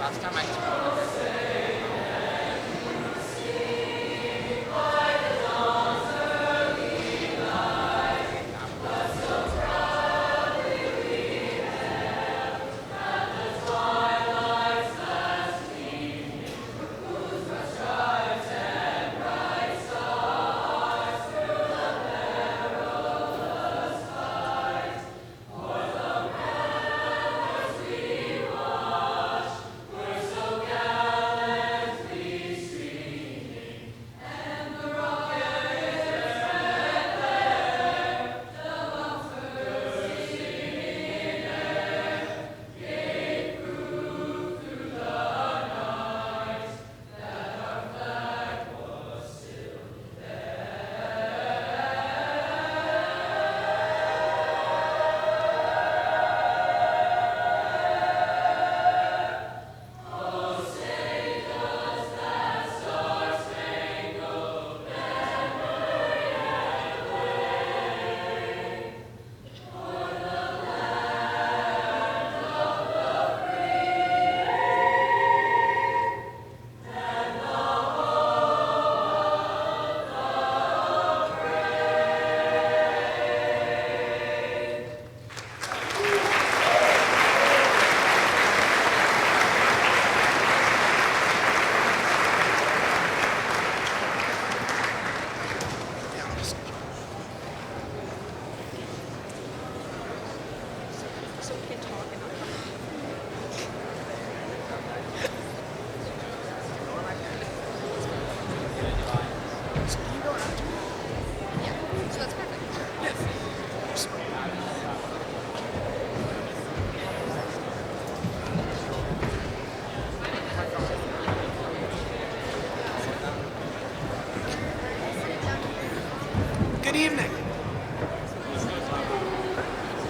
last time I spoke.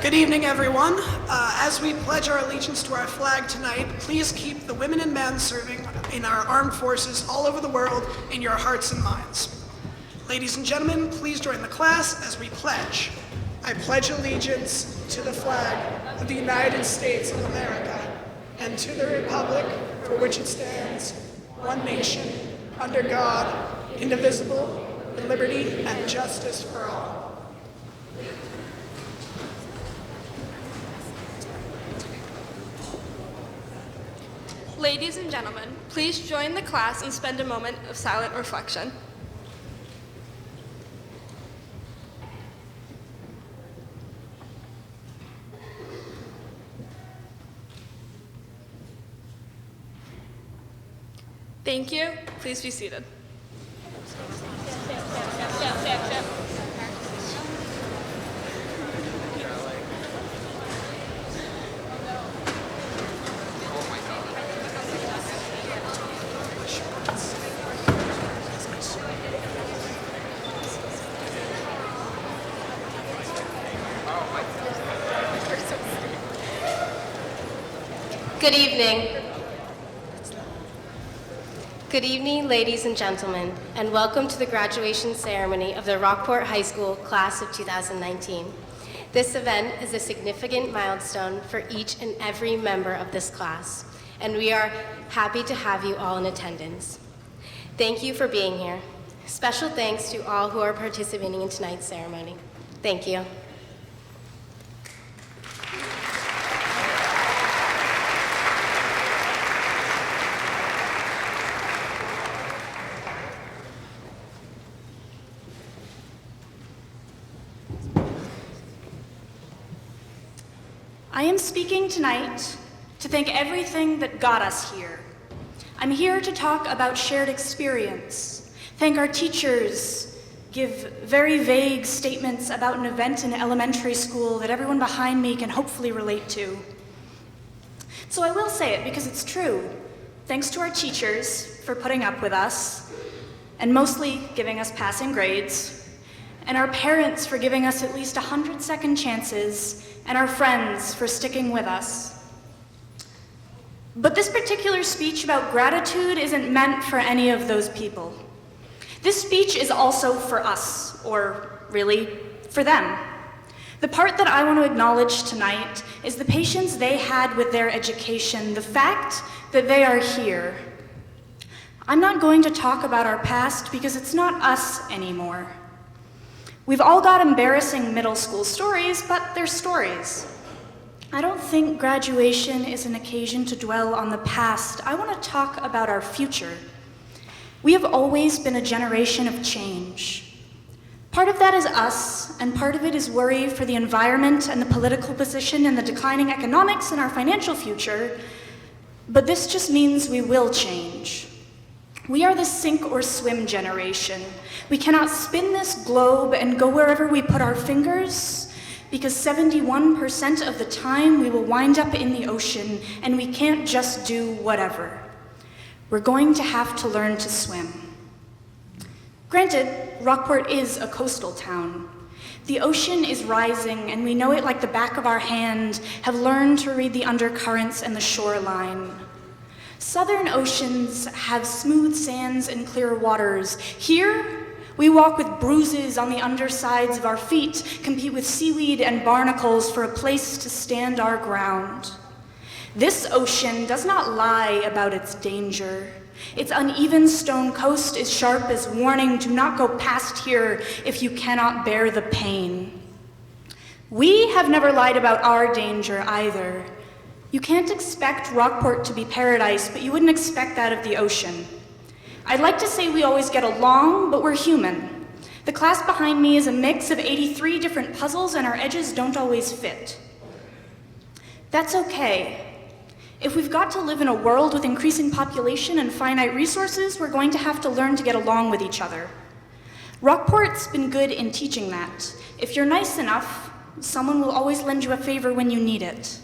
Good evening, everyone. As we pledge our allegiance to our flag tonight, please keep the women and men serving in our armed forces all over the world in your hearts and minds. Ladies and gentlemen, please join the class as we pledge. I pledge allegiance to the flag of the United States of America and to the republic for which it stands, one nation, under God, indivisible, with liberty and justice for all. Ladies and gentlemen, please join the class and spend a moment of silent reflection. Thank you. Please be seated. Good evening. Good evening, ladies and gentlemen, and welcome to the graduation ceremony of the Rockport High School class of 2019. This event is a significant milestone for each and every member of this class, and we are happy to have you all in attendance. Thank you for being here. Special thanks to all who are participating in tonight's ceremony. Thank you. I am speaking tonight to thank everything that got us here. I'm here to talk about shared experience, thank our teachers, give very vague statements about an event in elementary school that everyone behind me can hopefully relate to. So I will say it because it's true. Thanks to our teachers for putting up with us, and mostly giving us passing grades, and our parents for giving us at least 100 second chances, and our friends for sticking with us. But this particular speech about gratitude isn't meant for any of those people. This speech is also for us, or really, for them. The part that I want to acknowledge tonight is the patience they had with their education, the fact that they are here. I'm not going to talk about our past because it's not us anymore. We've all got embarrassing middle school stories, but they're stories. I don't think graduation is an occasion to dwell on the past. I want to talk about our future. We have always been a generation of change. Part of that is us, and part of it is worry for the environment and the political position and the declining economics in our financial future, but this just means we will change. We are the sink or swim generation. We cannot spin this globe and go wherever we put our fingers, because 71% of the time we will wind up in the ocean, and we can't just do whatever. We're going to have to learn to swim. Granted, Rockport is a coastal town. The ocean is rising, and we know it like the back of our hand, have learned to read the undercurrents and the shoreline. Southern oceans have smooth sands and clear waters. Here, we walk with bruises on the undersides of our feet, compete with seaweed and barnacles for a place to stand our ground. This ocean does not lie about its danger. Its uneven stone coast is sharp as warning, do not go past here if you cannot bear the pain. We have never lied about our danger either. You can't expect Rockport to be paradise, but you wouldn't expect that of the ocean. I'd like to say we always get along, but we're human. The class behind me is a mix of 83 different puzzles, and our edges don't always fit. That's okay. If we've got to live in a world with increasing population and finite resources, we're going to have to learn to get along with each other. Rockport's been good in teaching that. If you're nice enough, someone will always lend you a favor when you need it.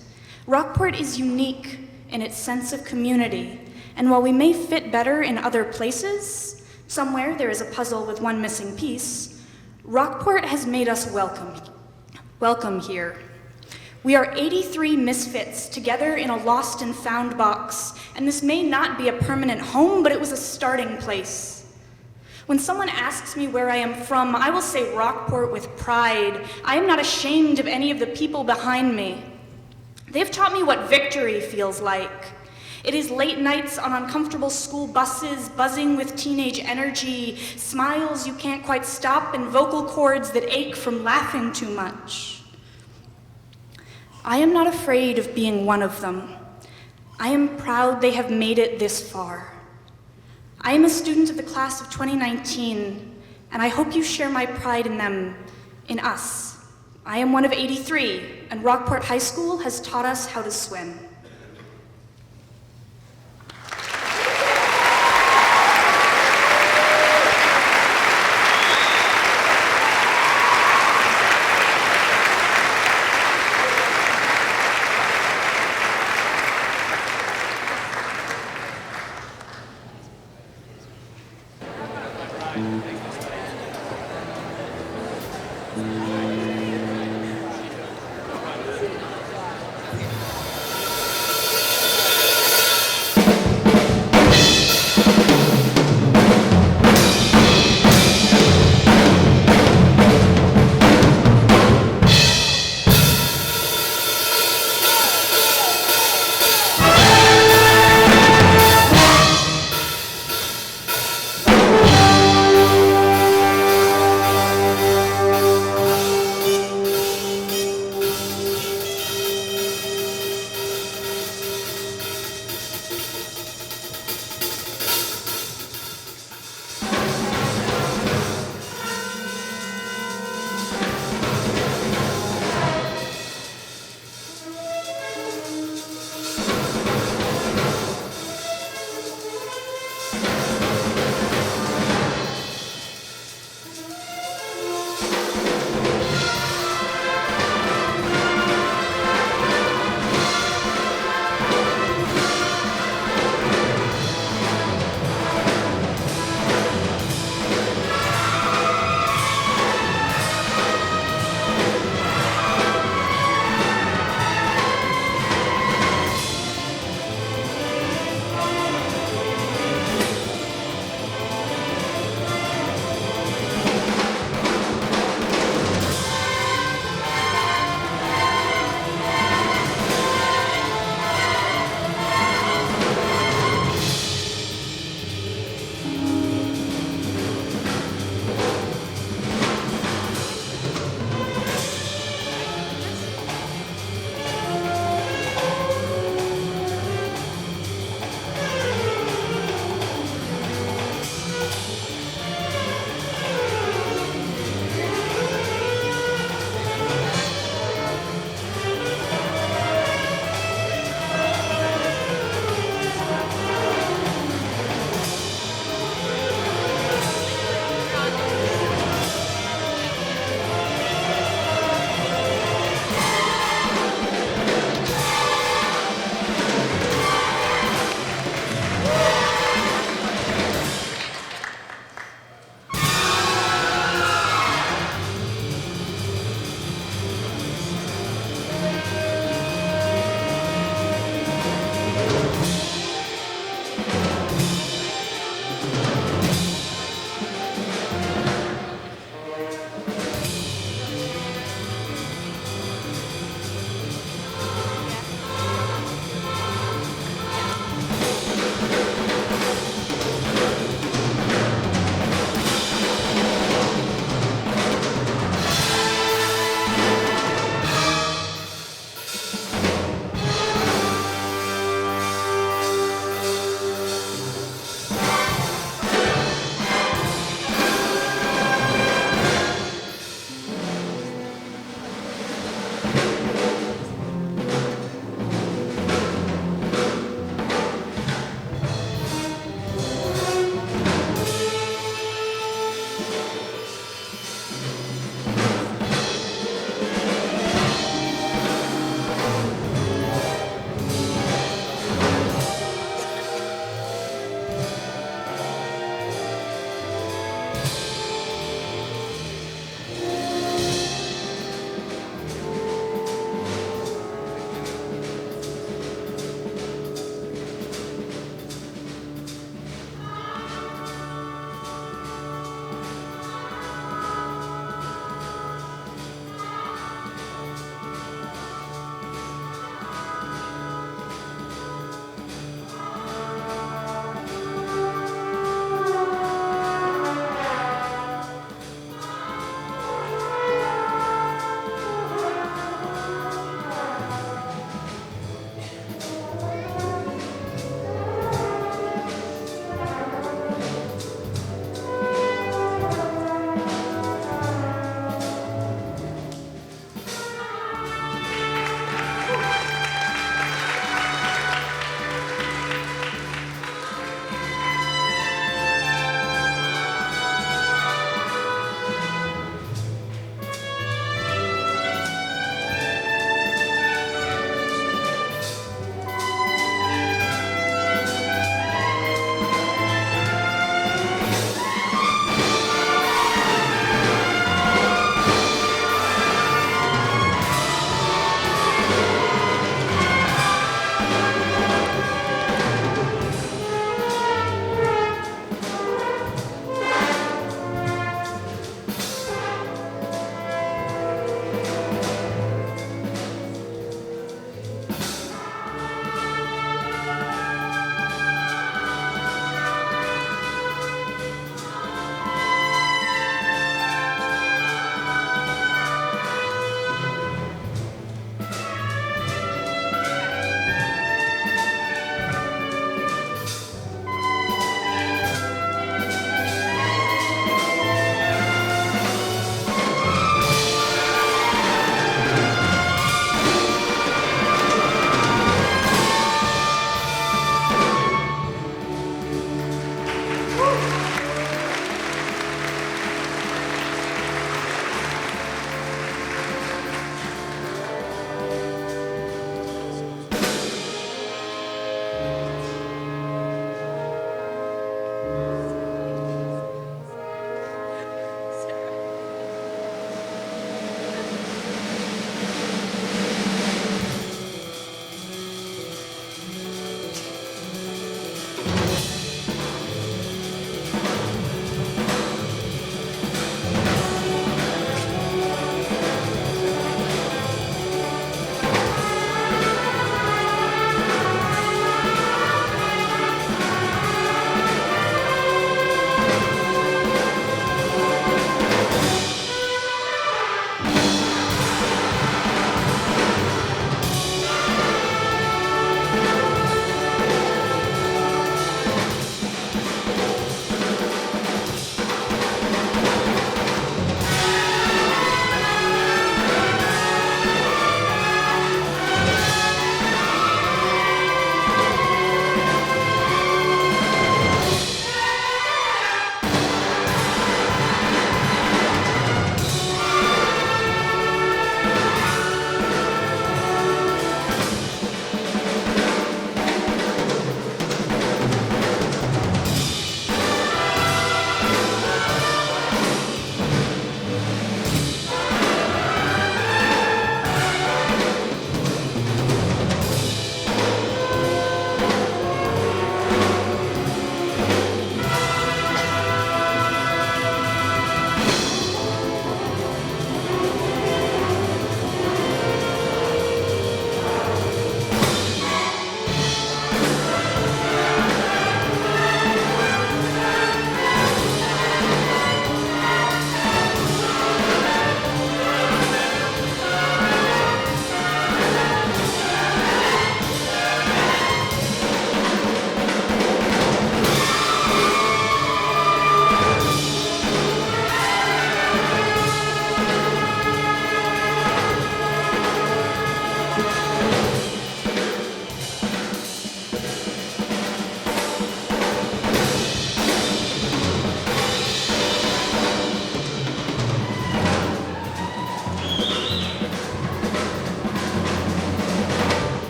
Rockport is unique in its sense of community, and while we may fit better in other places, somewhere there is a puzzle with one missing piece, Rockport has made us welcome here. We are 83 misfits together in a lost and found box, and this may not be a permanent home, but it was a starting place. When someone asks me where I am from, I will say Rockport with pride. I am not ashamed of any of the people behind me. They've taught me what victory feels like. It is late nights on uncomfortable school buses, buzzing with teenage energy, smiles you can't quite stop, and vocal cords that ache from laughing too much. I am not afraid of being one of them. I am proud they have made it this far. I am a student of the class of 2019, and I hope you share my pride in them, in us. I am one of 83, and Rockport High School has taught us how to swim.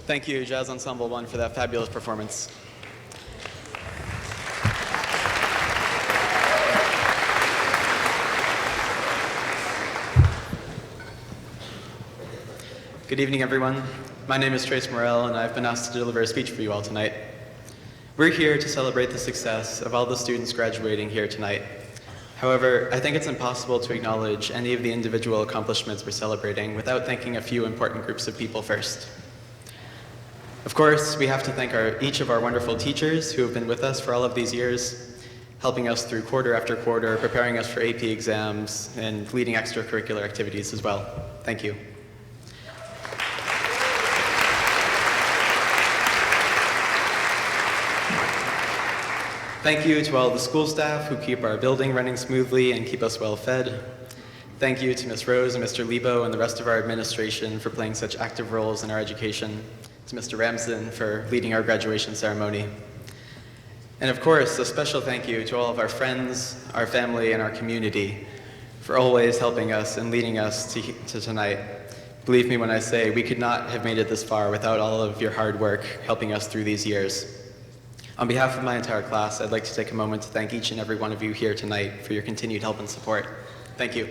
Thank you, Jazz Ensemble 1, for that fabulous performance. Good evening, everyone. My name is Trace Morel, and I've been asked to deliver a speech for you all tonight. We're here to celebrate the success of all the students graduating here tonight. However, I think it's impossible to acknowledge any of the individual accomplishments we're celebrating without thanking a few important groups of people first. Of course, we have to thank each of our wonderful teachers who have been with us for all of these years, helping us through quarter after quarter, preparing us for AP exams, and leading extracurricular activities as well. Thank you. Thank you to all the school staff who keep our building running smoothly and keep us well fed. Thank you to Ms. Rose and Mr. Liebe and the rest of our administration for playing such active roles in our education, to Mr. Ramson for leading our graduation ceremony. And of course, a special thank you to all of our friends, our family, and our community for always helping us and leading us to tonight. Believe me when I say we could not have made it this far without all of your hard work helping us through these years. On behalf of my entire class, I'd like to take a moment to thank each and every one of you here tonight for your continued help and support. Thank you.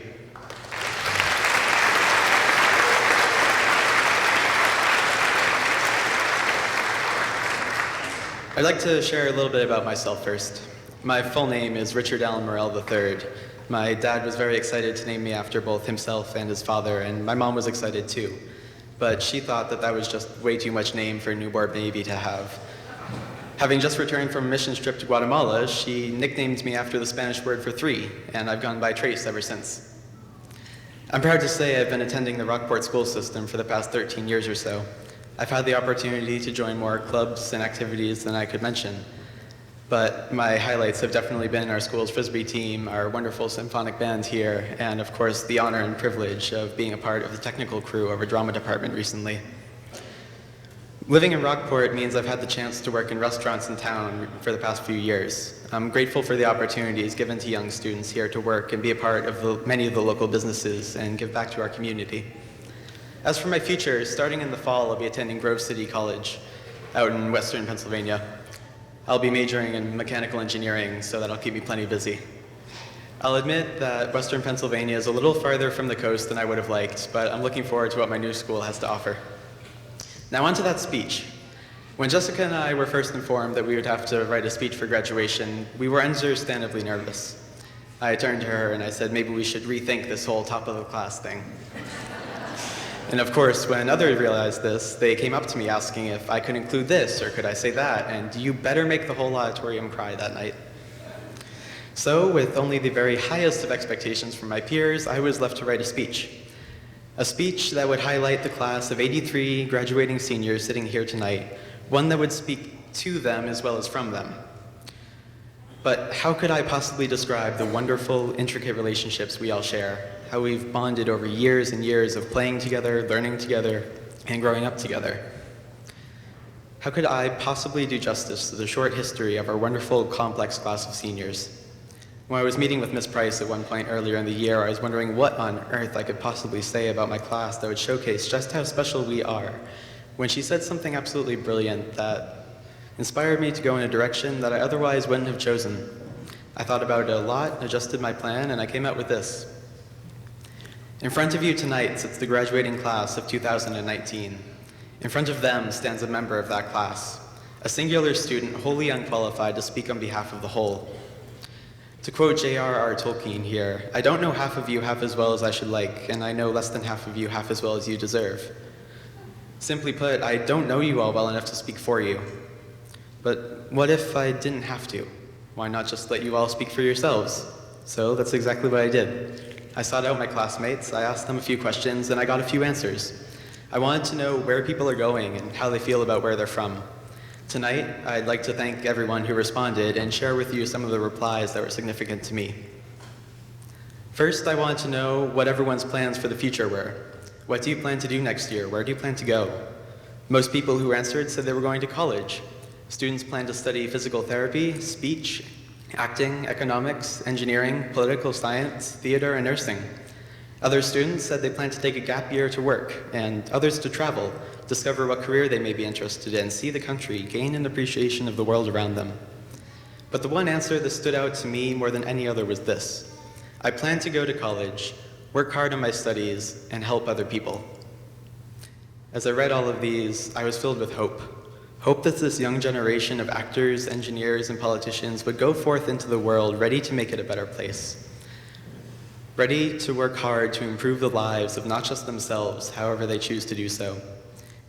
I'd like to share a little bit about myself first. My full name is Richard Allen Morel III. My dad was very excited to name me after both himself and his father, and my mom was excited too. But she thought that that was just way too much name for a newborn baby to have. Having just returned from a mission trip to Guatemala, she nicknamed me after the Spanish word for three, and I've gone by Trace ever since. I'm proud to say I've been attending the Rockport school system for the past 13 years or so. I've had the opportunity to join more clubs and activities than I could mention, but my highlights have definitely been our school's Frisbee team, our wonderful symphonic band here, and of course the honor and privilege of being a part of the technical crew of our drama department recently. Living in Rockport means I've had the chance to work in restaurants in town for the past few years. I'm grateful for the opportunities given to young students here to work and be a part of many of the local businesses and give back to our community. As for my future, starting in the fall, I'll be attending Grove City College out in Western Pennsylvania. I'll be majoring in mechanical engineering, so that'll keep me plenty busy. I'll admit that Western Pennsylvania is a little farther from the coast than I would have liked, but I'm looking forward to what my new school has to offer. Now on to that speech. When Jessica and I were first informed that we would have to write a speech for graduation, we were understandably nervous. I turned to her and I said maybe we should rethink this whole top of the class thing. And of course, when others realized this, they came up to me asking if I could include this or could I say that, and you better make the whole auditorium cry that night. So, with only the very highest of expectations from my peers, I was left to write a speech. A speech that would highlight the class of 83 graduating seniors sitting here tonight, one that would speak to them as well as from them. But how could I possibly describe the wonderful, intricate relationships we all share, how we've bonded over years and years of playing together, learning together, and growing up together? How could I possibly do justice to the short history of our wonderful, complex class of seniors? When I was meeting with Ms. Price at one point earlier in the year, I was wondering what on earth I could possibly say about my class that would showcase just how special we are, when she said something absolutely brilliant that inspired me to go in a direction that I otherwise wouldn't have chosen. I thought about it a lot, adjusted my plan, and I came out with this. In front of you tonight sits the graduating class of 2019. In front of them stands a member of that class, a singular student wholly unqualified to speak on behalf of the whole. To quote J.R.R. Tolkien here, I don't know half of you half as well as I should like, and I know less than half of you half as well as you deserve. Simply put, I don't know you all well enough to speak for you. But what if I didn't have to? Why not just let you all speak for yourselves? So that's exactly what I did. I sought out my classmates, I asked them a few questions, and I got a few answers. I wanted to know where people are going and how they feel about where they're from. Tonight, I'd like to thank everyone who responded and share with you some of the replies that were significant to me. First, I wanted to know what everyone's plans for the future were. What do you plan to do next year? Where do you plan to go? Most people who answered said they were going to college. Students plan to study physical therapy, speech, acting, economics, engineering, political science, theater, and nursing. Other students said they plan to take a gap year to work, and others to travel, discover what career they may be interested in, see the country, gain an appreciation of the world around them. But the one answer that stood out to me more than any other was this: I plan to go to college, work hard on my studies, and help other people. As I read all of these, I was filled with hope. Hope that this young generation of actors, engineers, and politicians would go forth into the world ready to make it a better place. Ready to work hard to improve the lives of not just themselves, however they choose to do so.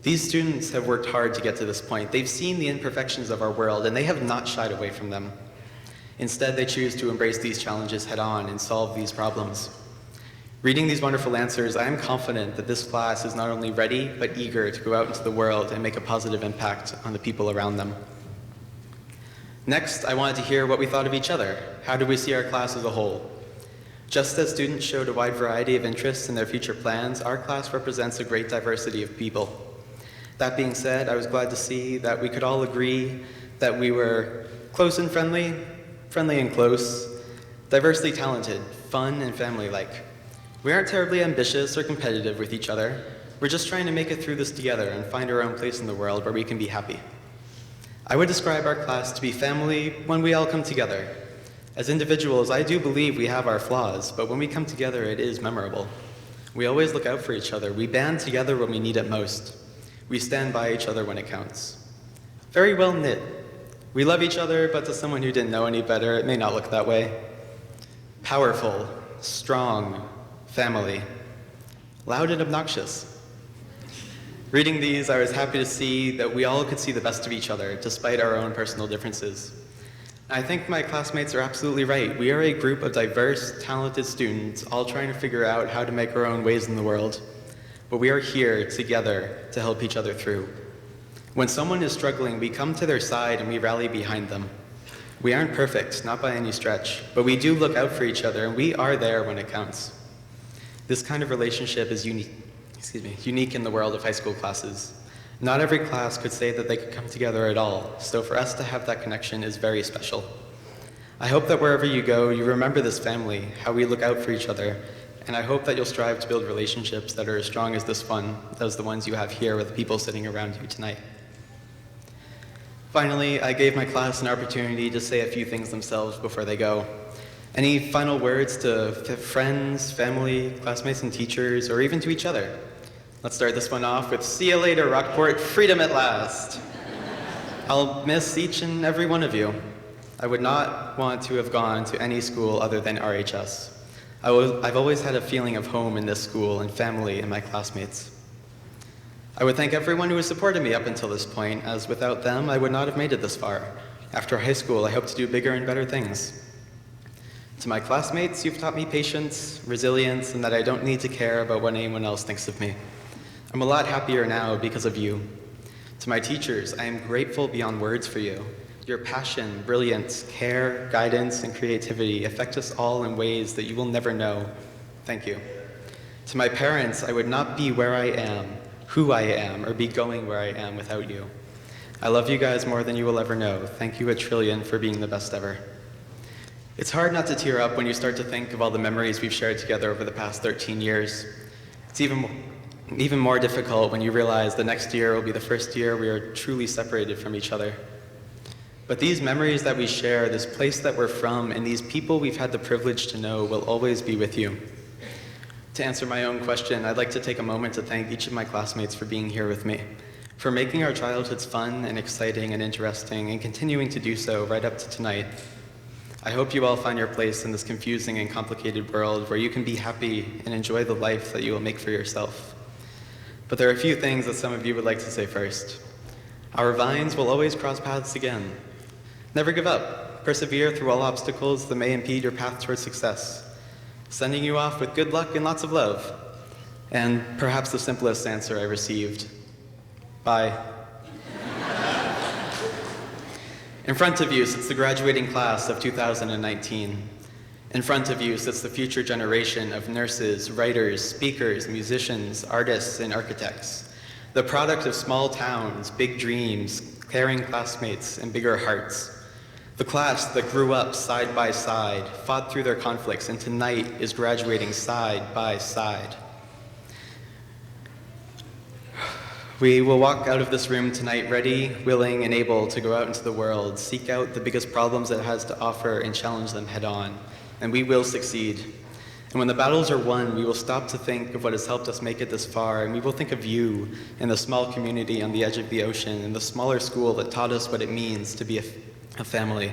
These students have worked hard to get to this point. They've seen the imperfections of our world, and they have not shied away from them. Instead, they choose to embrace these challenges head-on and solve these problems. Reading these wonderful answers, I am confident that this class is not only ready, but eager to go out into the world and make a positive impact on the people around them. Next, I wanted to hear what we thought of each other. How do we see our class as a whole? Just as students showed a wide variety of interests in their future plans, our class represents a great diversity of people. That being said, I was glad to see that we could all agree that we were close and friendly and close, diversely talented, fun and family-like. We aren't terribly ambitious or competitive with each other. We're just trying to make it through this together and find our own place in the world where we can be happy. I would describe our class to be family when we all come together. As individuals, I do believe we have our flaws, but when we come together, it is memorable. We always look out for each other. We band together when we need it most. We stand by each other when it counts. Very well knit. We love each other, but to someone who didn't know any better, it may not look that way. Powerful, strong, family. Loud and obnoxious. Reading these, I was happy to see that we all could see the best of each other, despite our own personal differences. I think my classmates are absolutely right. We are a group of diverse, talented students, all trying to figure out how to make our own ways in the world. But we are here together to help each other through. When someone is struggling, we come to their side and we rally behind them. We aren't perfect, not by any stretch, but we do look out for each other and we are there when it counts. This kind of relationship is unique in the world of high school classes. Not every class could say that they could come together at all, so for us to have that connection is very special. I hope that wherever you go, you remember this family, how we look out for each other, and I hope that you'll strive to build relationships that are as strong as this one, as the ones you have here with the people sitting around you tonight. Finally, I gave my class an opportunity to say a few things themselves before they go. Any final words to friends, family, classmates, and teachers, or even to each other? Let's start this one off with, see you later, Rockport, freedom at last. I'll miss each and every one of you. I would not want to have gone to any school other than RHS. I've always had a feeling of home in this school and family and my classmates. I would thank everyone who has supported me up until this point, as without them, I would not have made it this far. After high school, I hope to do bigger and better things. To my classmates, you've taught me patience, resilience, and that I don't need to care about what anyone else thinks of me. I'm a lot happier now because of you. To my teachers, I am grateful beyond words for you. Your passion, brilliance, care, guidance, and creativity affect us all in ways that you will never know. Thank you. To my parents, I would not be where I am, who I am, or be going where I am without you. I love you guys more than you will ever know. Thank you a trillion for being the best ever. It's hard not to tear up when you start to think of all the memories we've shared together over the past 13 years. It's even more difficult when you realize the next year will be the first year we are truly separated from each other. But these memories that we share, this place that we're from, and these people we've had the privilege to know will always be with you. To answer my own question, I'd like to take a moment to thank each of my classmates for being here with me, for making our childhoods fun and exciting and interesting, and continuing to do so right up to tonight. I hope you all find your place in this confusing and complicated world where you can be happy and enjoy the life that you will make for yourself. But there are a few things that some of you would like to say first. Our vines will always cross paths again. Never give up. Persevere through all obstacles that may impede your path towards success. Sending you off with good luck and lots of love. And perhaps the simplest answer I received, bye. In front of you sits the graduating class of 2019. In front of you sits the future generation of nurses, writers, speakers, musicians, artists, and architects. The product of small towns, big dreams, caring classmates, and bigger hearts. The class that grew up side by side, fought through their conflicts, and tonight is graduating side by side. We will walk out of this room tonight ready, willing, and able to go out into the world, seek out the biggest problems it has to offer, and challenge them head on. And we will succeed. And when the battles are won, we will stop to think of what has helped us make it this far, and we will think of you in the small community on the edge of the ocean, in the smaller school that taught us what it means to be a family.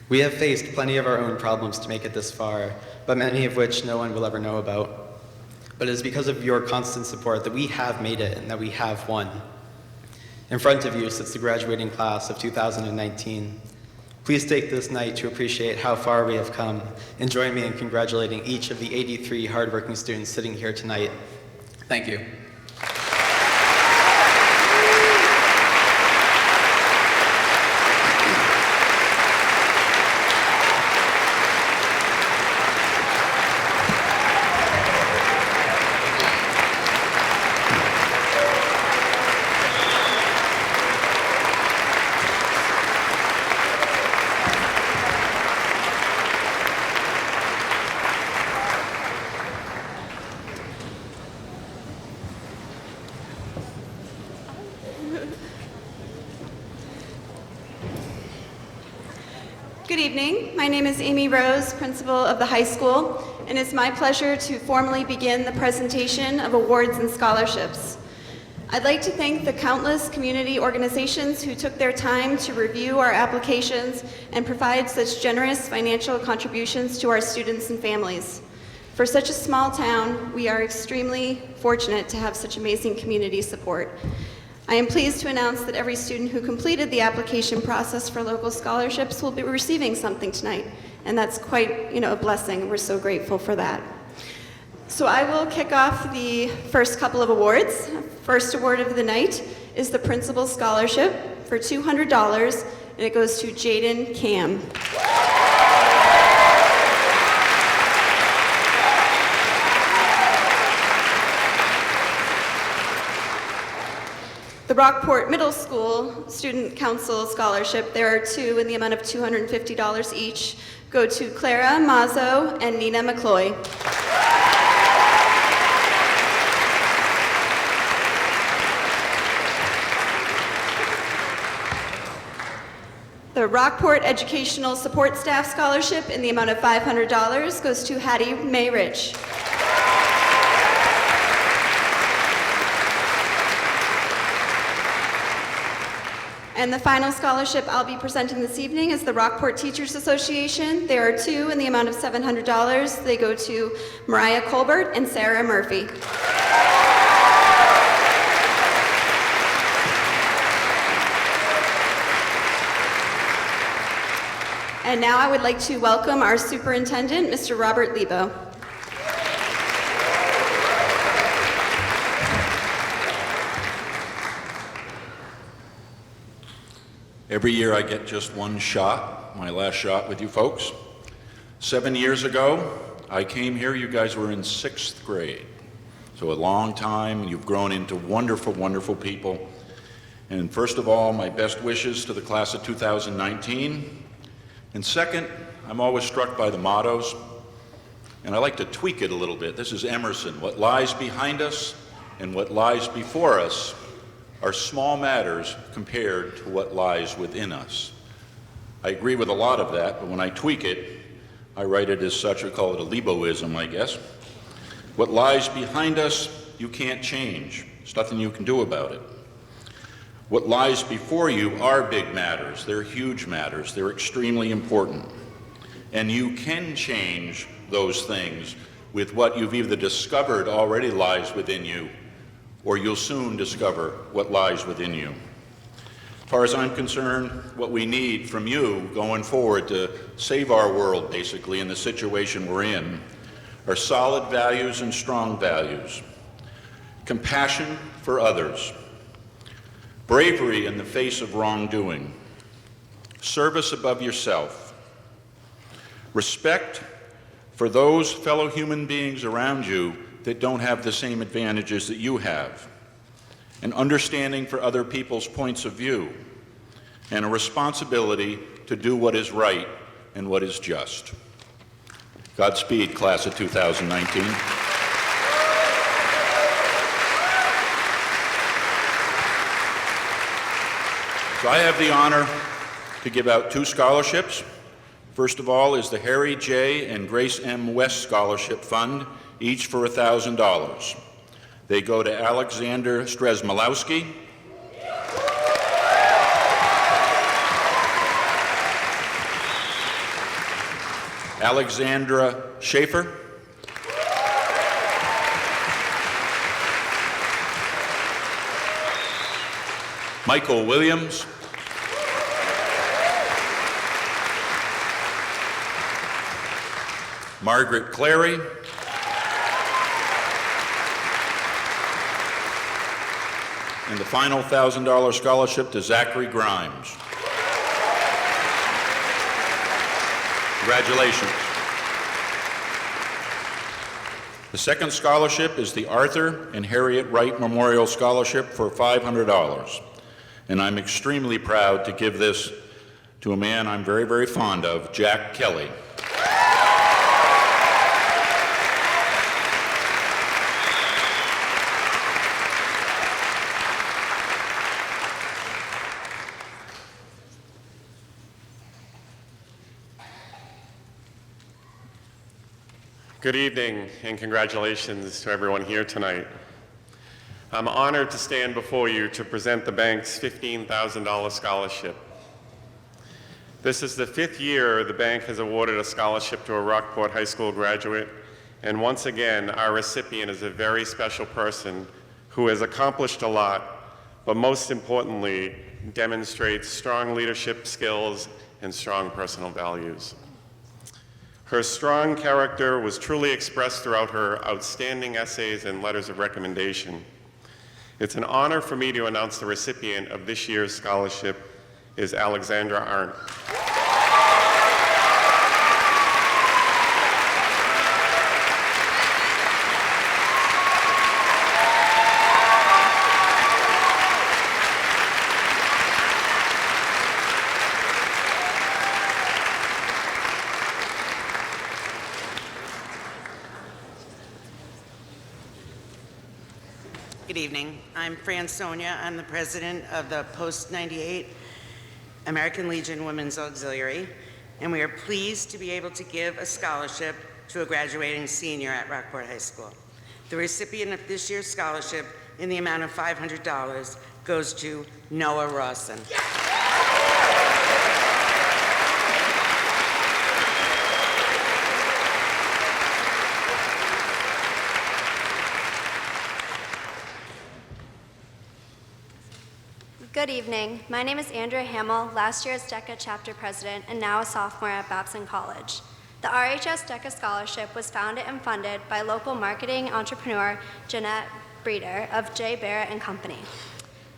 We have faced plenty of our own problems to make it this far, but many of which no one will ever know about. But it is because of your constant support that we have made it and that we have won. In front of you sits the graduating class of 2019. Please take this night to appreciate how far we have come, and join me in congratulating each of the 83 hardworking students sitting here tonight. Thank you. Good evening. My name is Amy Rose, principal of the high school, and it's my pleasure to formally begin the presentation of awards and scholarships. I'd like to thank the countless community organizations who took their time to review our applications and provide such generous financial contributions to our students and families. For such a small town, we are extremely fortunate to have such amazing community support. I am pleased to announce that every student who completed the application process for local scholarships will be receiving something tonight, and that's quite, a blessing. We're so grateful for that. So I will kick off the first couple of awards. First award of the night is the Principal Scholarship for $200, and it goes to Jaden Cam. The Brockport Middle School Student Council Scholarship, there are two in the amount of $250 each, go to Clara Mazzo and Nina McCloy. The Rockport Educational Support Staff Scholarship in the amount of $500 goes to Hattie Mae Rich. And the final scholarship I'll be presenting this evening is the Rockport Teachers Association. There are two in the amount of $700. They go to Mariah Colbert and Sarah Murphy. And now I would like to welcome our superintendent, Mr. Robert Liebe. Every year I get just one shot, my last shot with you folks. 7 years ago, I came here, you guys were in 6th grade. So a long time, you've grown into wonderful, wonderful people. And first of all, my best wishes to the class of 2019. And second, I'm always struck by the mottos, and I like to tweak it a little bit. This is Emerson: what lies behind us and what lies before us are small matters compared to what lies within us. I agree with a lot of that, but when I tweak it, I write it as such. I call it a Lieboism, I guess. What lies behind us, you can't change. There's nothing you can do about it. What lies before you are big matters. They're huge matters. They're extremely important. And you can change those things with what you've either discovered already lies within you, or you'll soon discover what lies within you. As far as I'm concerned, what we need from you going forward to save our world, basically, in the situation we're in, are solid values and strong values. Compassion for others. Bravery in the face of wrongdoing. Service above yourself. Respect for those fellow human beings around you that don't have the same advantages that you have, an understanding for other people's points of view, and a responsibility to to do what is right and what is just. Godspeed, class of 2019. So I have the honor to give out 2 scholarships. First of all is the Harry J. and Grace M. West Scholarship Fund, each for $1,000. They go to Alexander Stresmalowski, Alexandra Schaefer, Michael Williams, Margaret Clary, and the final $1,000 scholarship to Zachary Grimes. Congratulations. The second scholarship is the Arthur and Harriet Wright Memorial Scholarship for $500. And I'm extremely proud to give this to a man I'm very, very fond of, Jack Kelly. Good evening and congratulations to everyone here tonight. I'm honored to stand before you to present the bank's $15,000 scholarship. This is the 5th year the bank has awarded a scholarship to a Rockport High School graduate, and once again, our recipient is a very special person who has accomplished a lot, but most importantly, demonstrates strong leadership skills and strong personal values. Her strong character was truly expressed throughout her outstanding essays and letters of recommendation. It's an honor for me to announce the recipient of this year's scholarship is Alexandra Arndt. Good evening. I'm Fran Sonia. I'm the president of the Post-98 American Legion Women's Auxiliary, and we are pleased to be able to give a scholarship to a graduating senior at Rockport High School. The recipient of this year's scholarship in the amount of $500 goes to Noah Rawson. Good evening. My name is Andrea Hamill, last year's DECA chapter president and now a sophomore at Babson College. The RHS Deca Scholarship was founded and funded by local marketing entrepreneur Jeanette Breeder of J. Barrett and Company.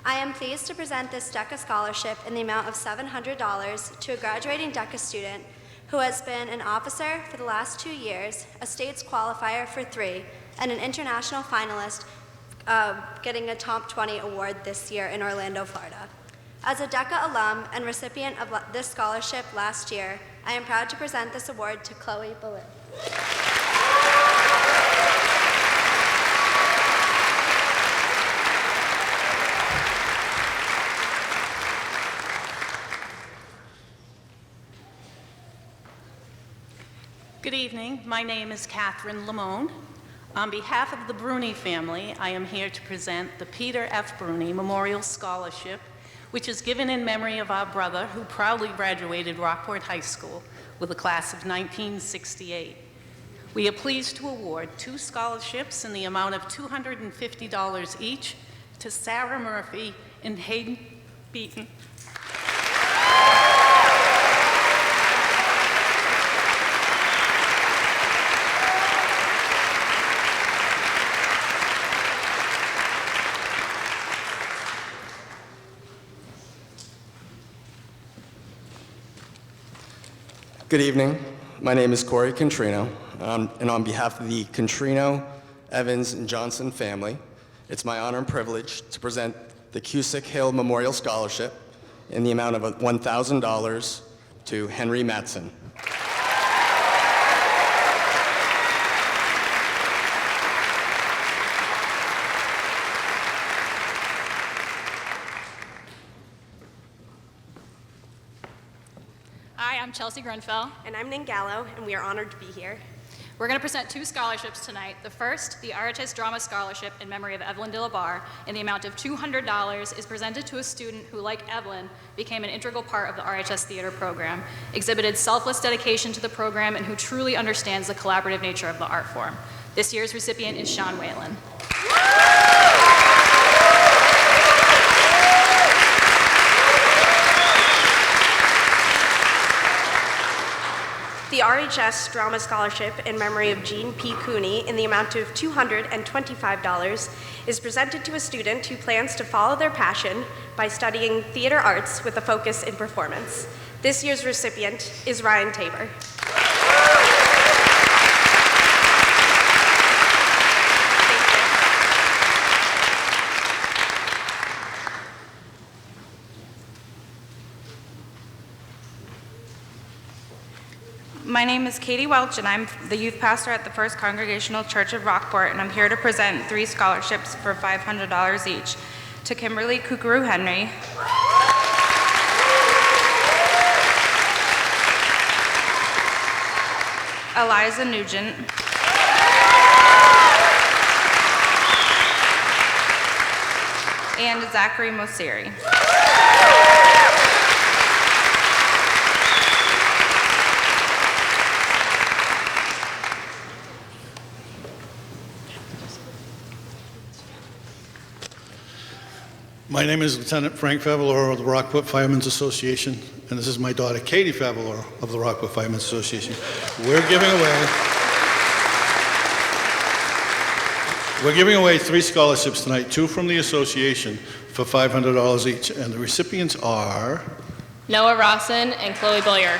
I am pleased to present this DECA Scholarship in the amount of $700 to a graduating DECA student who has been an officer for the last 2 years, a state's qualifier for 3, and an international finalist getting a top 20 award this year in Orlando, Florida. As a DECA alum and recipient of this scholarship last year, I am proud to present this award to Chloe Baloo. Good evening. My name is Catherine Lamone. On behalf of the Burnie family, I am here to present the Peter F. Burnie Memorial Scholarship, which is given in memory of our brother who proudly graduated Rockport High School with a class of 1968. We are pleased to award 2 scholarships in the amount of $250 each to Sarah Murphy and Hayden Beaton. Good evening. My name is Corey Contrino, and on behalf of the Contrino, Evans, and Johnson family, it's my honor and privilege to present the Cusick Hill Memorial Scholarship in the amount of $1,000 to Henry Matson. Hi, I'm Chelsea Grenfell. And I'm Ning Gallo, and we are honored to be here. We're going to present 2 scholarships tonight. The first, the RHS Drama Scholarship in memory of Evelyn de la Barre, in the amount of $200, is presented to a student who, like Evelyn, became an integral part of the RHS theater program, exhibited selfless dedication to the program, and who truly understands the collaborative nature of the art form. This year's recipient is Sean Whalen. The RHS Drama Scholarship in memory of Jean P. Cooney in the amount of $225 is presented to a student who plans to follow their passion by studying theater arts with a focus in performance. This year's recipient is Ryan Tabor. My name is Katie Welch, and I'm the youth pastor at the First Congregational Church of Rockport, and I'm here to present 3 scholarships for $500 each to Kimberly Kukuru Henry, Eliza Nugent, and Zachary Moseri. My name is Lieutenant Frank Favaloro of the Rockport Firemen's Association, and this is my daughter, Katie Favaloro of the Rockport Firemen's Association. We're giving away 3 scholarships tonight, 2 from the association for $500 each, and the recipients are Noah Rawson and Chloe Boyer.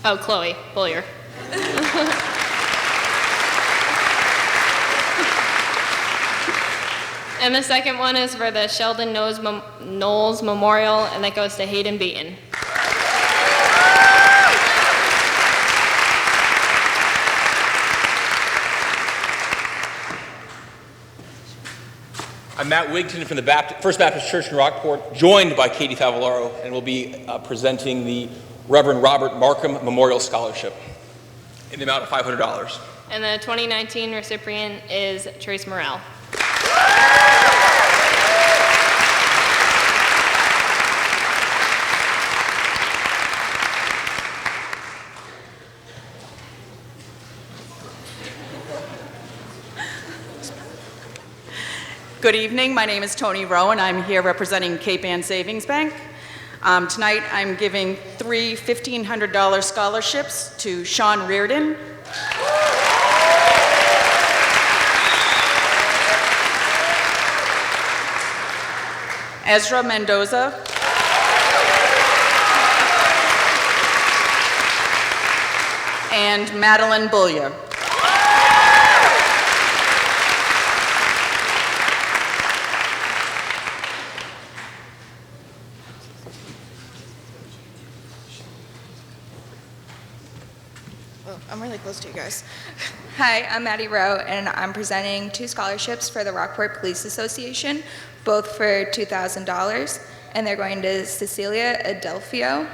Oh, Chloe Boyer. And the second one is for the Sheldon Knowles Memorial, and that goes to Hayden Beaton. I'm Matt Wigton from the First Baptist Church in Rockport, joined by Katie Favaloro, and we'll be presenting the Reverend Robert Markham Memorial Scholarship in the amount of $500. And the 2019 recipient is Trace Morrell. Good evening, my name is Tony Rowe, and I'm here representing Cape Ann Savings Bank. Tonight I'm giving 3 $1,500 scholarships to Sean Reardon, Ezra Mendoza, and Madeline Bullier. I'm really close to you guys. Hi, I'm Maddie Rowe, and I'm presenting 2 scholarships for the Rockport Police Association, both for $2,000, and they're going to Cecilia Adelfio,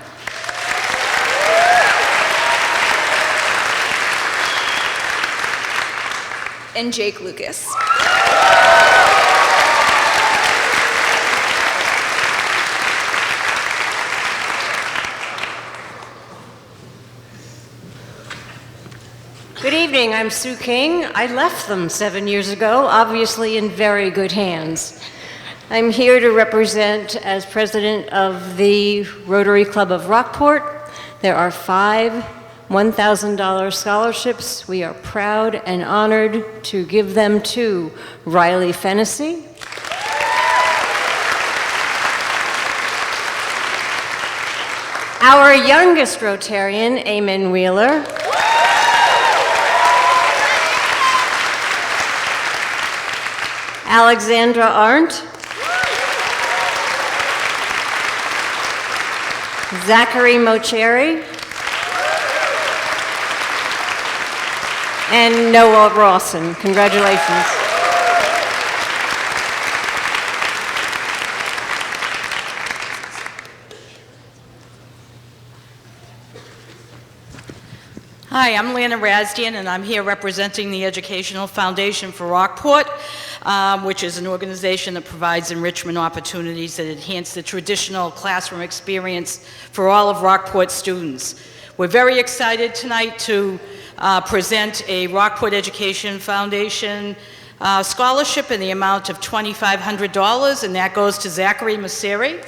and Jake Lucas. Good evening, I'm Sue King. I left them 7 years ago, obviously in very good hands. I'm here to represent as president of the Rotary Club of Rockport. There are 5 $1,000 scholarships. We are proud and honored to give them to Riley Fennessy, our youngest Rotarian, Eamon Wheeler, Alexandra Arndt. Zachary Mocheri. And Noah Rawson. Congratulations. Hi, I'm Lana Ramsden, and I'm here representing the Educational Foundation for Rockport, which is an organization that provides enrichment opportunities that enhance the traditional classroom experience for all of Rockport students. We're very excited tonight to present a Rockport Education Foundation scholarship in the amount of $2,500, and that goes to Zachary Mocheri.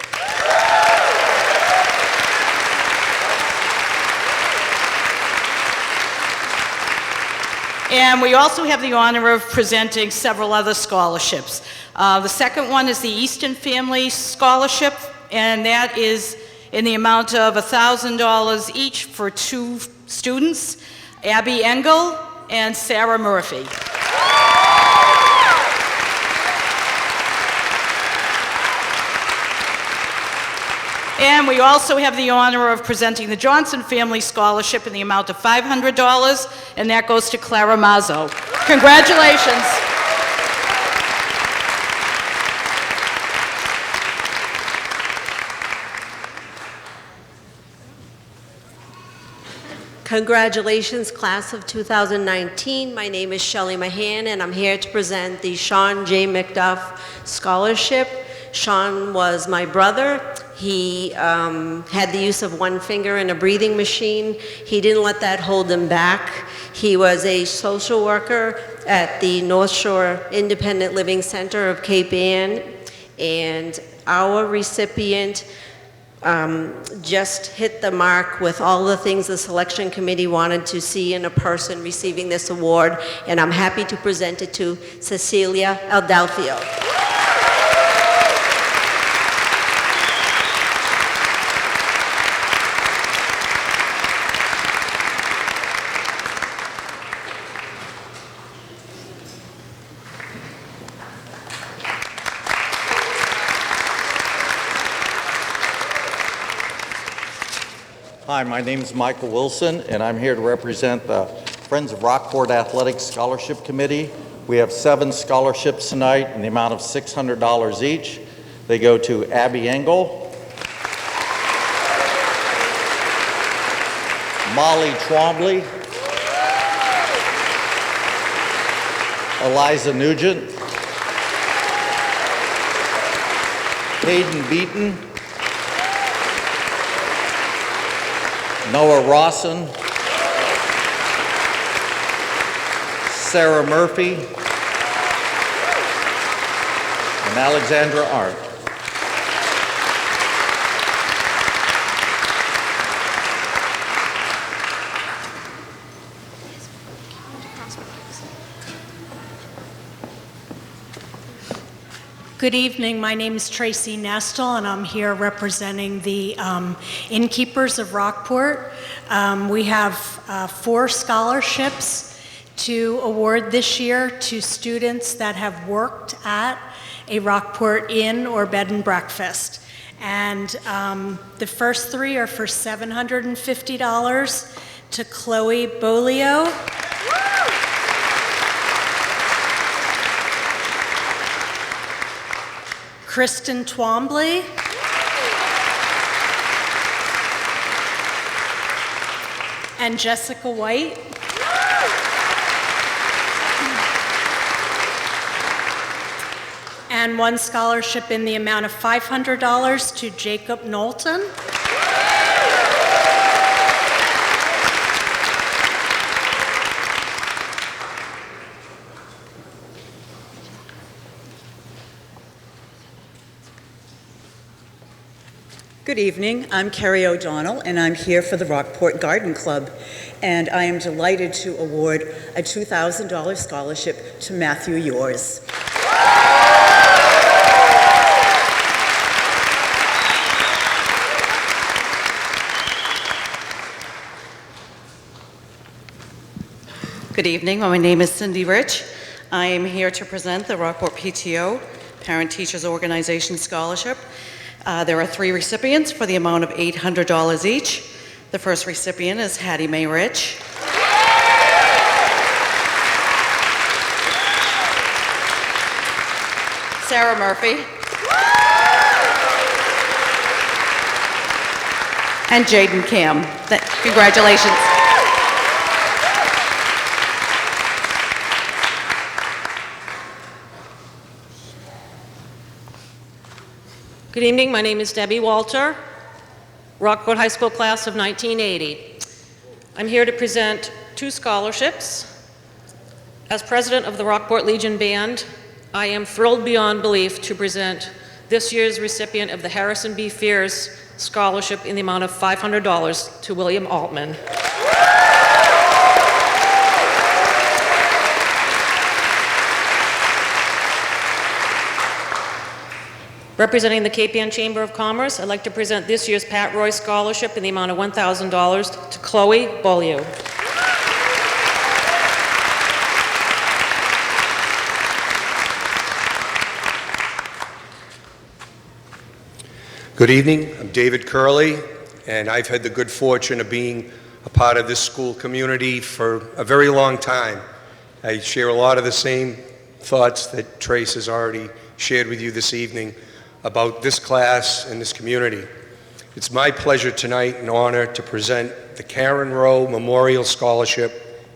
And we also have the honor of presenting several other scholarships. The second one is the Easton Family Scholarship, and that is in the amount of $1,000 each for two students, Abby Engel and Sarah Murphy. And we also have the honor of presenting the Johnson Family Scholarship in the amount of $500, and that goes to Clara Mazzo. Congratulations. Congratulations, class of 2019. My name is Shelley Mahan, and I'm here to present the Sean J. Mcduff Scholarship. Sean was my brother. He had the use of one finger and a breathing machine. He didn't let that hold him back. He was a social worker at the North Shore Independent Living Center of Cape Ann, and our recipient just hit the mark with all the things the selection committee wanted to see in a person receiving this award, and I'm happy to present it to Cecilia Aldelfio. Hi, my name is Michael Wilson, and I'm here to represent the Friends of Rockport Athletics Scholarship Committee. We have 7 scholarships tonight in the amount of $600 each. They go to Abby Engel, Molly Twombly, Eliza Nugent, Hayden Beaton, Noah Rawson, Sarah Murphy, and Alexandra Arndt. Good evening. My name is Tracy Nestle, and I'm here representing the innkeepers of Rockport. We have 4 scholarships to award this year to students that have worked at a Rockport inn or bed and breakfast. And the first 3 are for $750 to Chloe Bolio. Kristen Twombly, and Jessica White. And 1 scholarship in the amount of $500 to Jacob Knowlton. Good evening. I'm Carrie O'Donnell, and I'm here for the Rockport Garden Club. And I am delighted to award a $2,000 scholarship to Matthew Yours. Good evening. My name is Cindy Rich. I am here to present the Rockport PTO Parent Teachers Organization Scholarship. There are 3 recipients for the amount of $800 each. The first recipient is Hattie Mae Rich. Sarah Murphy. And Jaden Cam. Congratulations. Good evening, my name is Debbie Walter, Rockport High School class of 1980. I'm here to present 2 scholarships. As president of the Rockport Legion Band, I am thrilled beyond belief to present this year's recipient of the Harrison B. Fears Scholarship in the amount of $500 to William Altman. Representing the Cape Ann Chamber of Commerce, I'd like to present this year's Pat Roy Scholarship in the amount of $1,000 to Chloe Beaulieu. Good evening, I'm David Curley, and I've had the good fortune of being a part of this school community for a very long time. I share a lot of the same thoughts that Trace has already shared with you this evening about this class and this community. It's my pleasure tonight and honor to present the Karen Rowe Memorial Scholarship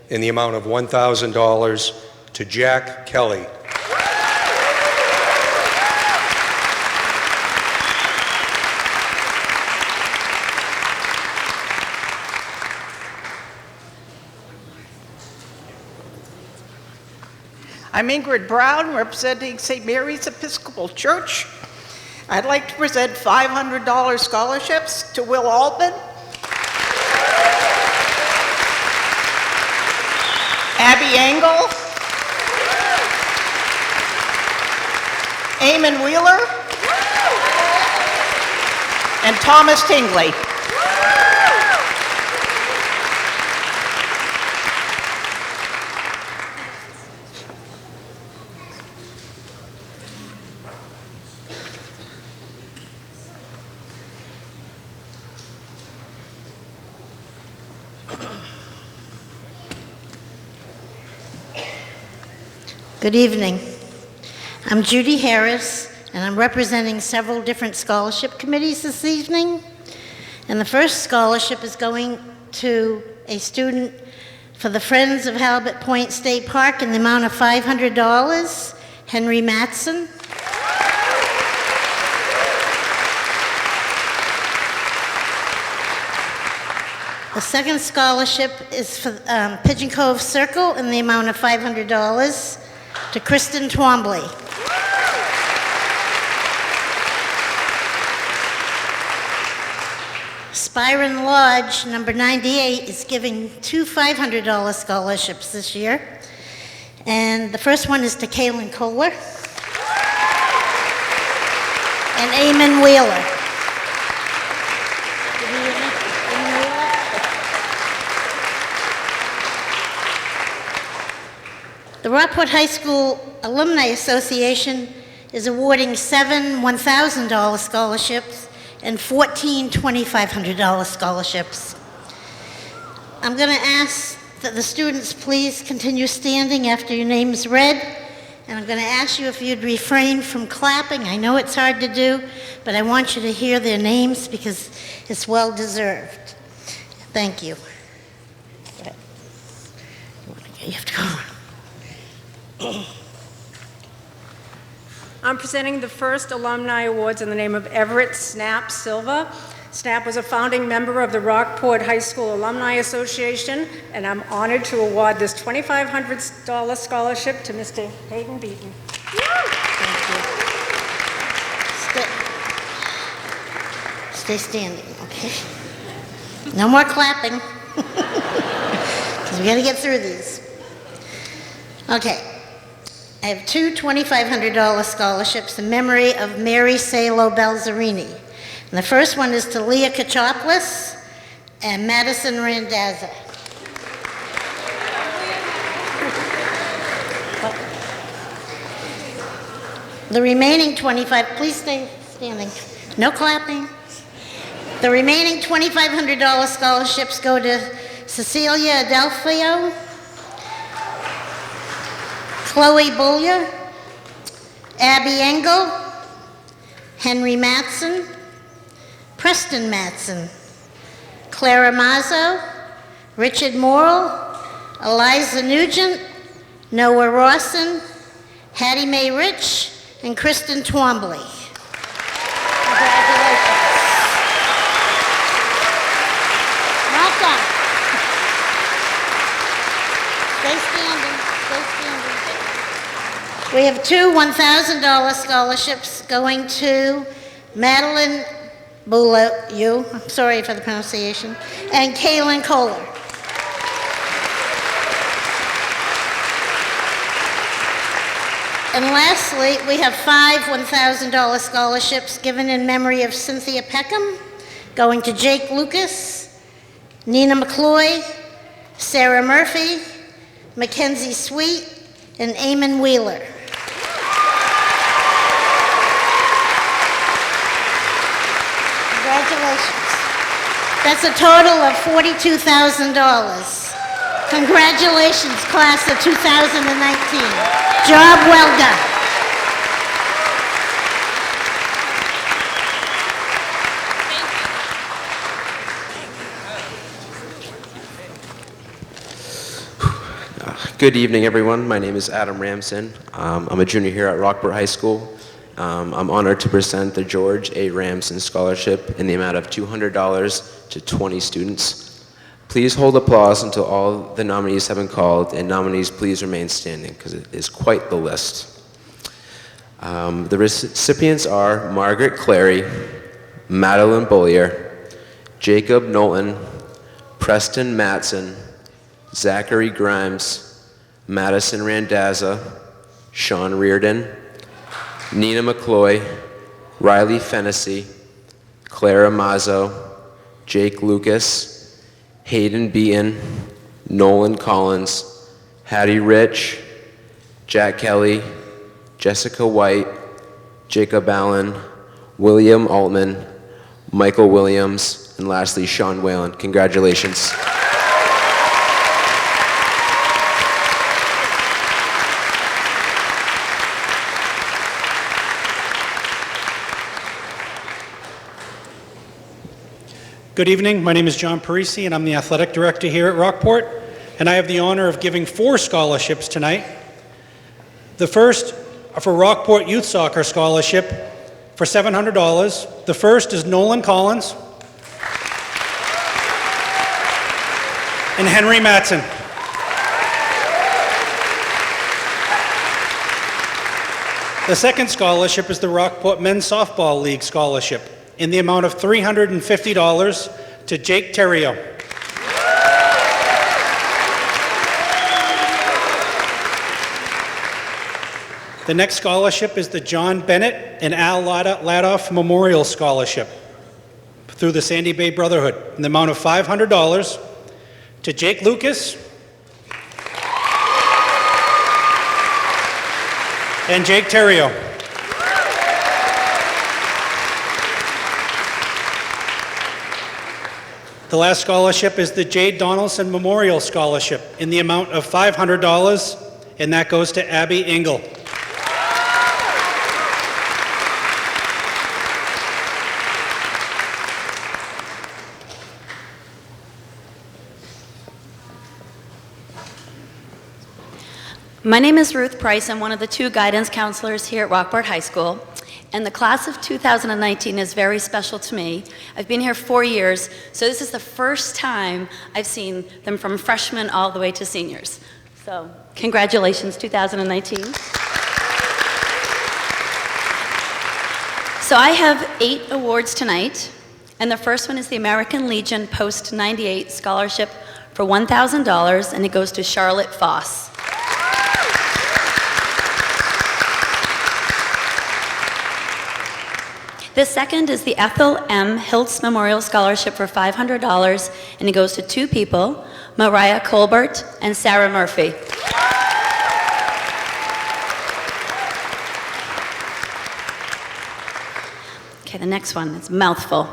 in the amount of $1,000 to Jack Kelly. I'm Ingrid Brown, representing St. Mary's Episcopal Church. I'd like to present $500 scholarships to Will Altman, Abby Engel, Eamon Wheeler, and Thomas Tingley. Good evening. I'm Judy Harris, and I'm representing several different scholarship committees this evening. And the first scholarship is going to a student for the Friends of Halibut Point State Park in the amount of $500, Henry Matson. The second scholarship is for Pigeon Cove Circle in the amount of $500 to Kristen Twombly. Spiron Lodge, number 98, is giving 2 $500 scholarships this year. And the first one is to Kaylin Kohler and Eamon Wheeler. The Rockport High School Alumni Association is awarding 7 $1,000 scholarships and 14 $2,500 scholarships. I'm going to ask that the students please continue standing after your name is read, and I'm going to ask you if you'd refrain from clapping. I know it's hard to do, but I want you to hear their names because it's well deserved. Thank you. You have to go. I'm presenting the first Alumni Awards in the name of Everett Snap Silva. Snap was a founding member of the Rockport High School Alumni Association, and I'm honored to award this $2,500 scholarship to Mr. Hayden Beaton. Thank you. Stay standing, okay? No more clapping, because we got to get through these. Okay. I have 2 $2,500 scholarships in memory of Mary Salo Balzerini. And the first one is to Leah Kachopoulos and Madison Randazza. The remaining 25, please stay standing. No clapping. The remaining $2,500 scholarships go to Cecilia Adelfio, Chloe Bullier, Abby Engel, Henry Matson, Preston Matson, Clara Mazzo, Richard Morrill, Eliza Nugent, Noah Rawson, Hattie Mae Rich, and Kristen Twombly. Congratulations. Not done. Stay standing, stay standing. We have two $1,000 scholarships going to Madeline Bouleau, I'm sorry for the pronunciation, and Kaylin Kohler. And lastly, we have 5 $1,000 scholarships given in memory of Cynthia Peckham, going to Jake Lucas, Nina McCloy, Sarah Murphy, Mackenzie Sweet, and Eamon Wheeler. Congratulations. That's a total of $42,000. Congratulations, class of 2019. Job well done. Good evening, everyone. My name is Adam Ramson. I'm a junior here at Rockport High School. I'm honored to present the George A. Ramson Scholarship in the amount of $200 to 20 students. Please hold applause until all the nominees have been called, and nominees please remain standing because it is quite the list. The recipients are Margaret Clary, Madeline Bollier, Jacob Knowlton, Preston Matson, Zachary Grimes, Madison Randazza, Sean Reardon, Nina McCloy, Riley Fennessy, Clara Mazzo, Jake Lucas, Hayden Beaton, Nolan Collins, Hattie Rich, Jack Kelly, Jessica White, Jacob Allen, William Altman, Michael Williams, and lastly, Sean Whalen. Congratulations. Good evening. My name is John Parisi, and I'm the athletic director here at Rockport, and I have the honor of giving 4 scholarships tonight. The first are for Rockport Youth Soccer Scholarship for $700. The first is Nolan Collins and Henry Matson. The second scholarship is the Rockport Men's Softball League Scholarship in the amount of $350 to Jake Terrio. The next scholarship is the John Bennett and Al Ladoff Memorial Scholarship through the Sandy Bay Brotherhood in the amount of $500 to Jake Lucas and Jake Terrio. The last scholarship is the Jade Donaldson Memorial Scholarship in the amount of $500, and that goes to Abby Engel. My name is Ruth Price. I'm one of the 2 guidance counselors here at Rockport High School. And the class of 2019 is very special to me. I've been here 4 years, so this is the first time I've seen them from freshmen all the way to seniors. So, congratulations, 2019. So I have 8 awards tonight, and the first one is the American Legion Post 98 Scholarship for $1,000, and it goes to Charlotte Foss. The second is the Ethel M. Hiltz Memorial Scholarship for $500, and it goes to 2 people, Mariah Colbert and Sarah Murphy. Okay, the next one is a mouthful.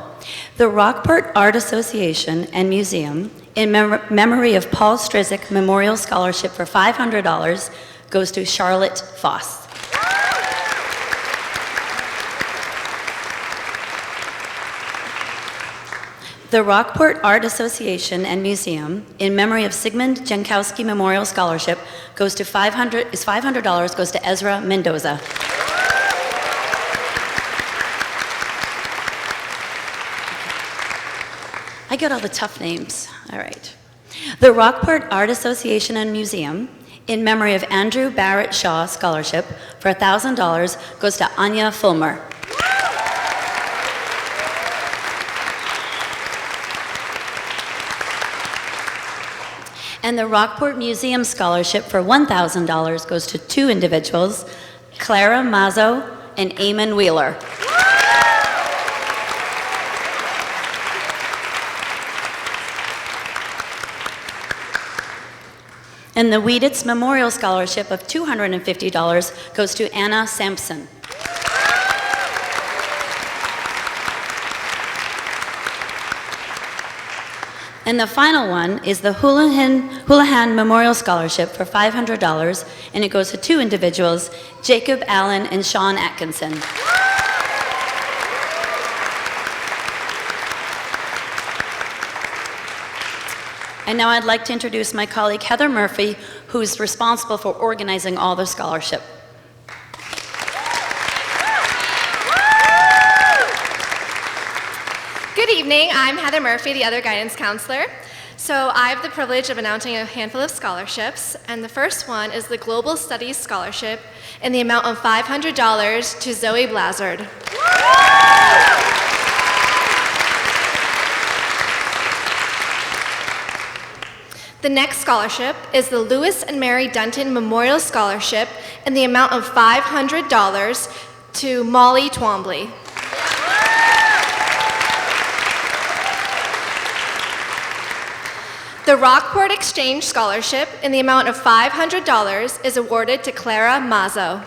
The Rockport Art Association and Museum, in memory of Paul Strizik Memorial Scholarship for $500, goes to Charlotte Foss. The Rockport Art Association and Museum, in memory of Sigmund Jankowski Memorial Scholarship, goes to $500 goes to Ezra Mendoza. I got all the tough names. All right. The Rockport Art Association and Museum, in memory of Andrew Barrett Shaw Scholarship for $1,000, goes to Anya Fulmer. And the Rockport Museum Scholarship for $1,000 goes to two individuals, Clara Mazzo and Eamon Wheeler. And the Wieditz Memorial Scholarship of $250 goes to Anna Sampson. And the final one is the Houlihan Memorial Scholarship for $500, and it goes to two individuals, Jacob Allen and Sean Atkinson. And now I'd like to introduce my colleague Heather Murphy, who's responsible for organizing all the scholarship. Good evening, I'm Heather Murphy, the other guidance counselor. So I have the privilege of announcing a handful of scholarships, and the first one is the Global Studies Scholarship in the amount of $500 to Zoe Blazard. The next scholarship is the Lewis and Mary Denton Memorial Scholarship in the amount of $500 to Molly Twombly. The Rockport Exchange Scholarship in the amount of $500 is awarded to Clara Mazzo.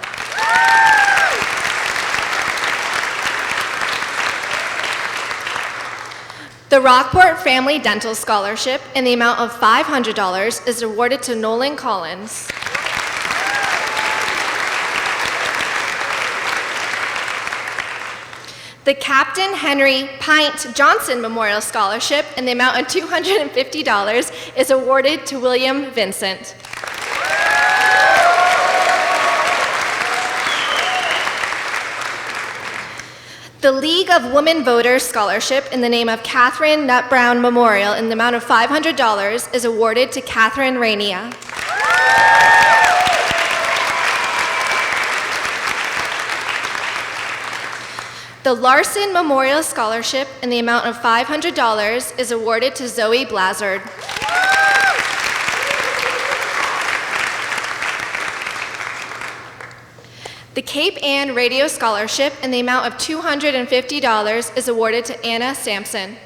The Rockport Family Dental Scholarship in the amount of $500 is awarded to Nolan Collins. The Captain Henry Pint Johnson Memorial Scholarship in the amount of $250 is awarded to William Vincent. The League of Women Voters Scholarship in the name of Catherine Nutt Brown Memorial in the amount of $500 is awarded to Catherine Rainier. The Larson Memorial Scholarship in the amount of $500 is awarded to Zoe Blazard. The Cape Ann Radio Scholarship in the amount of $250 is awarded to Anna Sampson.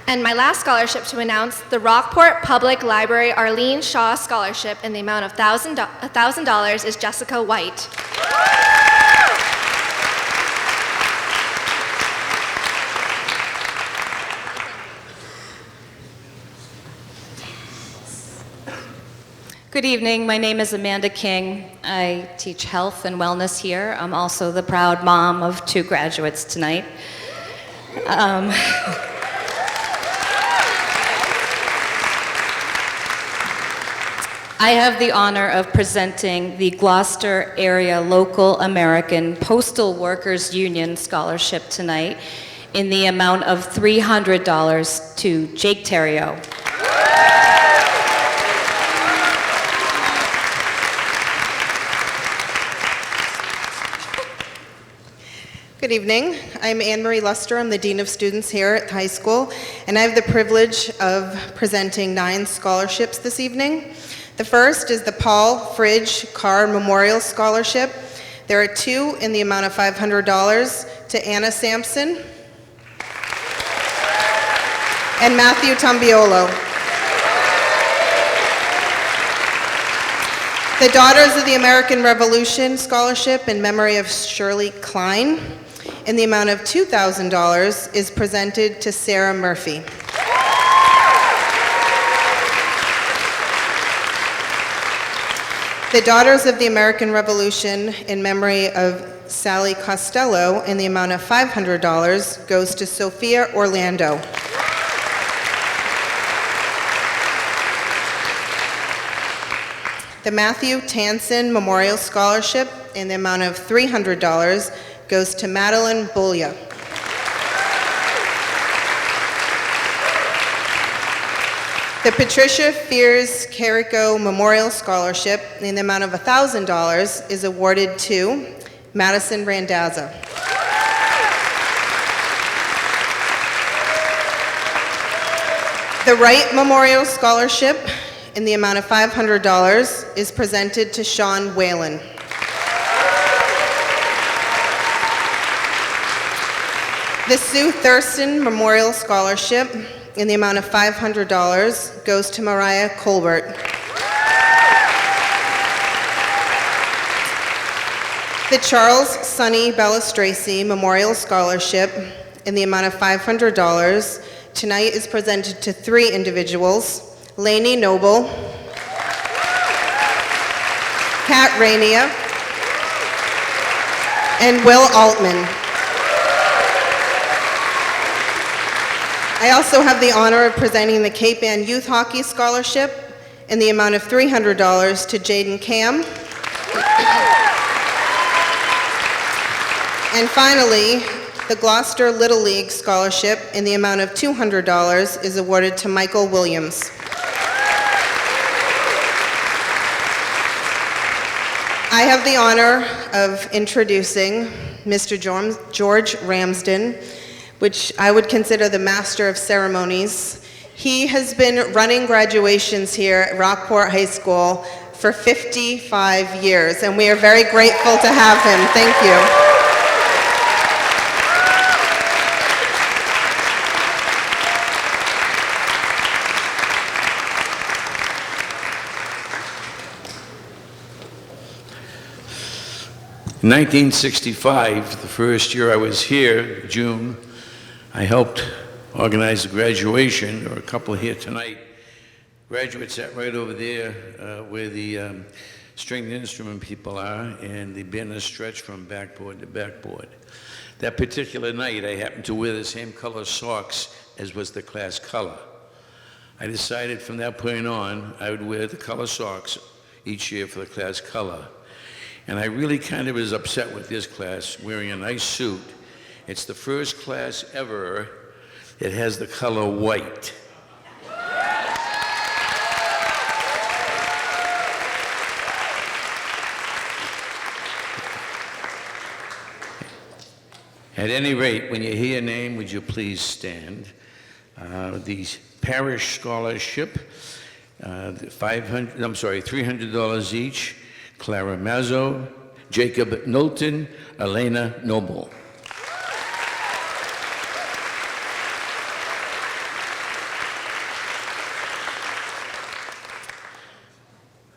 And my last scholarship to announce, the Rockport Public Library Arlene Shaw Scholarship in the amount of $1,000 is Jessica White. Good evening, my name is Amanda King. I teach health and wellness here. I'm also the proud mom of 2 graduates tonight. I have the honor of presenting the Gloucester Area Local American Postal Workers Union Scholarship tonight in the amount of $300 to Jake Terrio. Good evening. I'm Anne Marie Luster. I'm the Dean of Students here at the high school, and I have the privilege of presenting 9 scholarships this evening. The first is the Paul Fridge Carr Memorial Scholarship. There are 2 in the amount of $500 to Anna Sampson and Matthew Tombiolo. The Daughters of the American Revolution Scholarship in memory of Shirley Klein in the amount of $2,000 is presented to Sarah Murphy. The Daughters of the American Revolution in memory of Sally Costello in the amount of $500 goes to Sophia Orlando. The Matthew Tansen Memorial Scholarship in the amount of $300 goes to Madeline Bullia. The Patricia Fears Carrico Memorial Scholarship in the amount of $1,000 is awarded to Madison Randazza. The Wright Memorial Scholarship in the amount of $500 is presented to Sean Whalen. The Sue Thurston Memorial Scholarship in the amount of $500 goes to Mariah Colbert. The Charles Sonny Balustraci Memorial Scholarship in the amount of $500 tonight is presented to 3 individuals: Lainey Noble, Kat Rainier, and Will Altman. I also have the honor of presenting the Cape Ann Youth Hockey Scholarship in the amount of $300 to Jaden Cam. And finally, the Gloucester Little League Scholarship in the amount of $200 is awarded to Michael Williams. I have the honor of introducing Mr. George Ramsden, which I would consider the master of ceremonies. He has been running graduations here at Rockport High School for 55 years, and we are very grateful to have him. Thank you. In 1965, the first year I was here, June, I helped organize the graduation. There are a couple here tonight. Graduates sat right over there where the stringed instrument people are, and the banners stretched from backboard to backboard. That particular night, I happened to wear the same color socks as was the class color. I decided from that point on, I would wear the color socks each year for the class color. And I really kind of was upset with this class wearing a nice suit. It's the first class ever that has the color white. At any rate, when you hear your name, would you please stand? The parish scholarship, $300 each. Clara Mazzo, Jacob Knowlton, Elena Noble.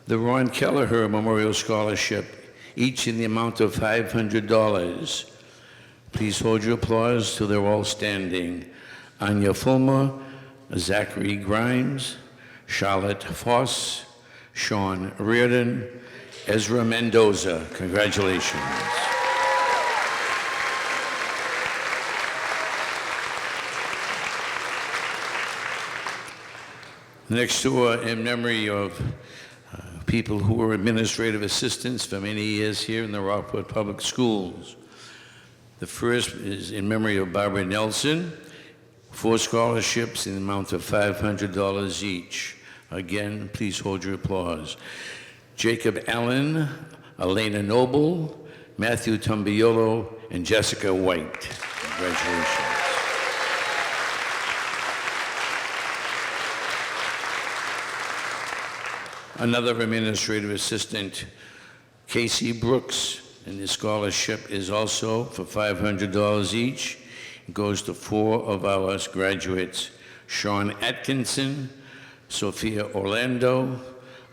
The Ron Kelleher Memorial Scholarship, each in the amount of $500. Please hold your applause till they're all standing. Anya Fulmer, Zachary Grimes, Charlotte Foss, Sean Reardon, Ezra Mendoza. Congratulations. Next door, in memory of people who were administrative assistants for many years here in the Rockport Public Schools. The first is in memory of Barbara Nelson, 4 scholarships in the amount of $500 each. Again, please hold your applause. Jacob Allen, Elena Noble, Matthew Tombiolo, and Jessica White. Congratulations. Another administrative assistant, Casey Brooks, and the scholarship is also for $500 each. It goes to 4 of our graduates, Sean Atkinson, Sophia Orlando,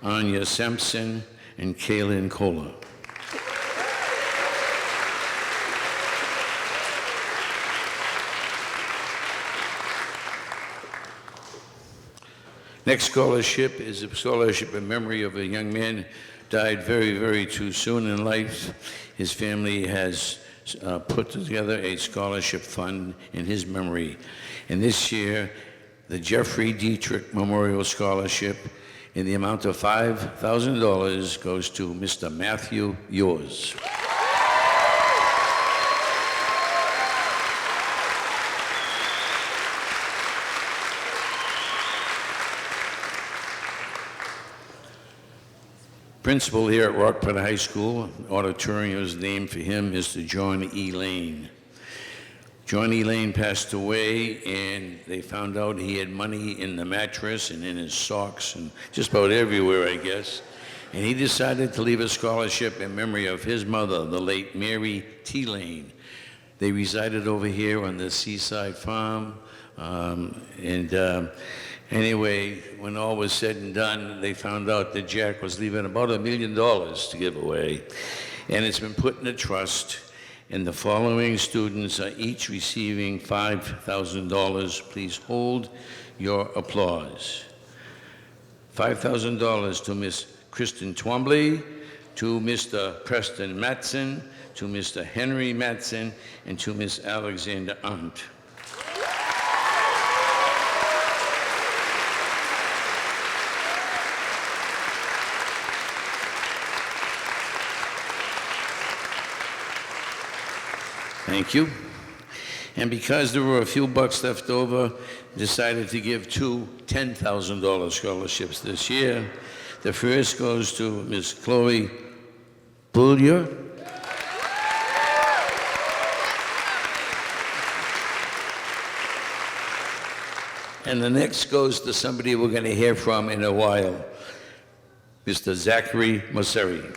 Anya Sampson, and Kaylin Kohler. Next scholarship is a scholarship in memory of a young man died very, very too soon in life. His family has put together a scholarship fund in his memory. And this year, the Jeffrey Dietrich Memorial Scholarship in the amount of $5,000 goes to Mr. Matthew Yours. Principal here at Rockport High School, auditorium is named for him, Mr. John E. Lane. John E. Lane passed away, and they found out he had money in the mattress and in his socks and just about everywhere, I guess. And he decided to leave a scholarship in memory of his mother, the late Mary T. Lane. They resided over here on the seaside farm, anyway, when all was said and done, they found out that Jack was leaving about $1 million to give away. And it's been put in a trust, and the following students are each receiving $5,000. Please hold your applause. $5,000 to Miss Kristen Twombly, to Mr. Preston Matson, to Mr. Henry Matson, and to Miss Alexander Unt. Thank you. And because there were a few bucks left over, decided to give two $10,000 scholarships this year. The first goes to Miss Chloe Bullier. And the next goes to somebody we're going to hear from in a while, Mr. Zachary Mosseri.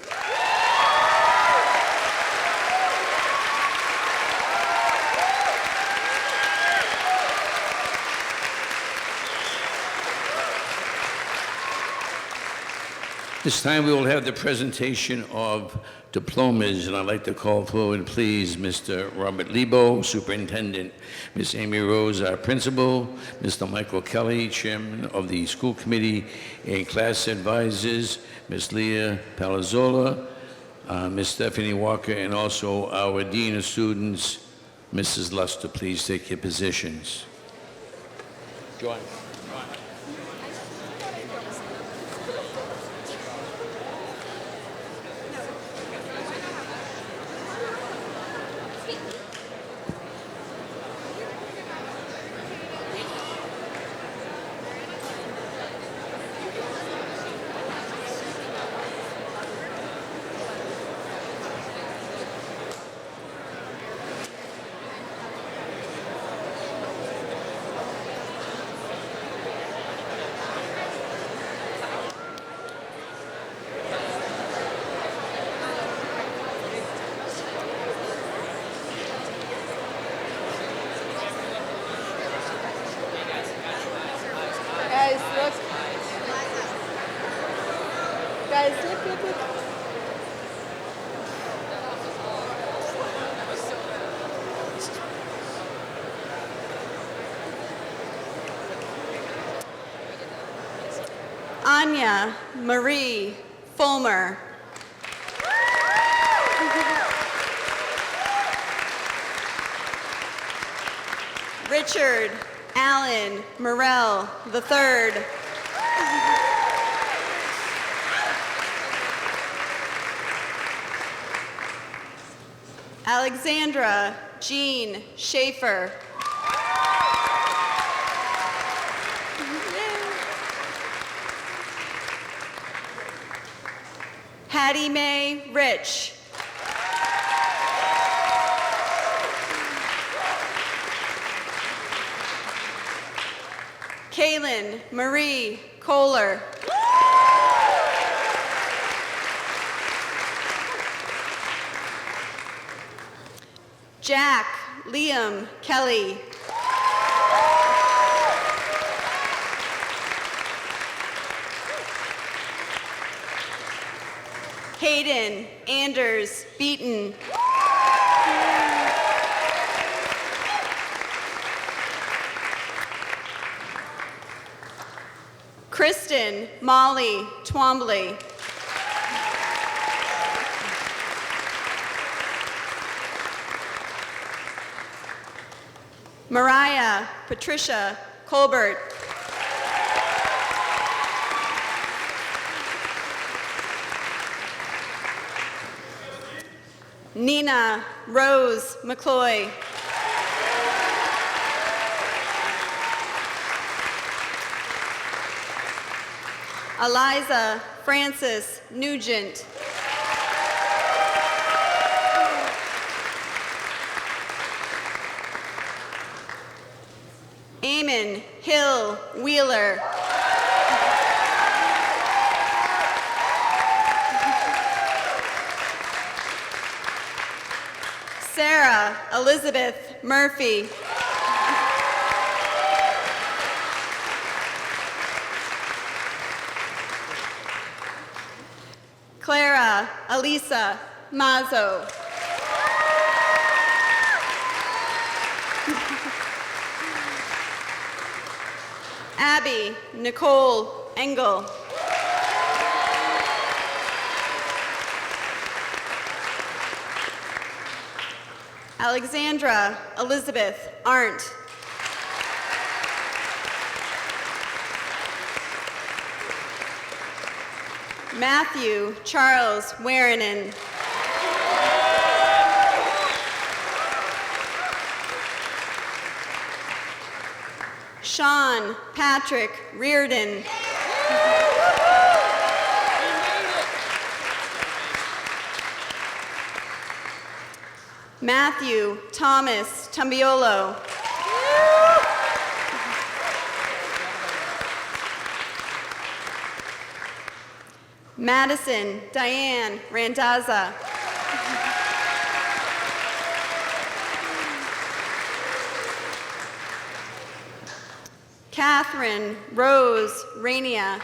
This time we will have the presentation of diplomas, and I'd like to call forward, please, Mr. Robert Liebe, Superintendent, Miss Amy Rose, our Principal, Mr. Michael Kelly, Chairman of the School Committee and Class Advisors, Miss Leah Palazzola, Miss Stephanie Walker, and also our Dean of Students, Mrs. Luster. Please take your positions. John. Anya Marie Fulmer. Richard Allen Morell III. Alexandra Jean Schaefer. Hattie Mae Rich. Kaylin Marie Kohler. Jack Liam Kelly. Hayden Anders Beaton. Kristen Molly Twombly. Mariah Patricia Colbert. Nina Rose McCloy. Eliza Francis Nugent. Eamon Hill Wheeler. Sarah Elizabeth Murphy. Clara Elisa Mazzo. Abby Nicole Engel. Alexandra Elizabeth Arndt. Matthew Charles Warenen. Sean Patrick Reardon. Matthew Thomas Tambiolo. Madison Diane Randazza. Catherine Rose Rainier.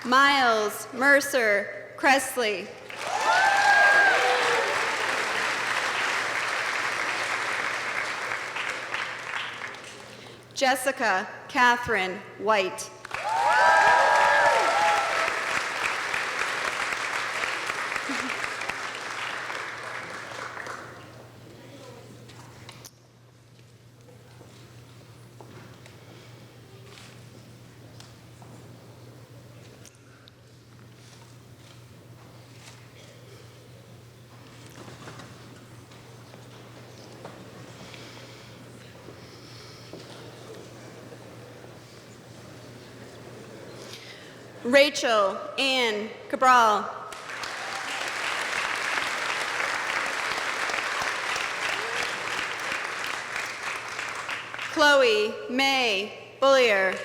Miles Mercer Cressley. Jessica Catherine White. Rachel Ann Cabral. Chloe May Bullier.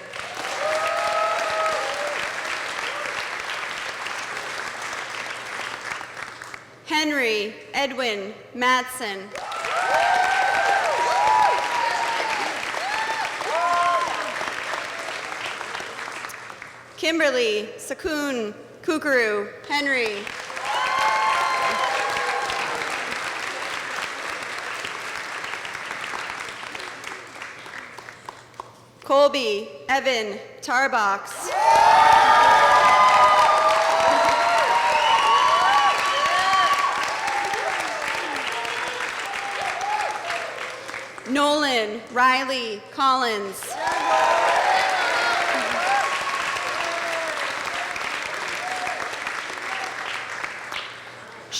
Henry Edwin Matson. Kimberly Sakun Kukuru Henry. Colby Evan Tarbox. Nolan Riley Collins.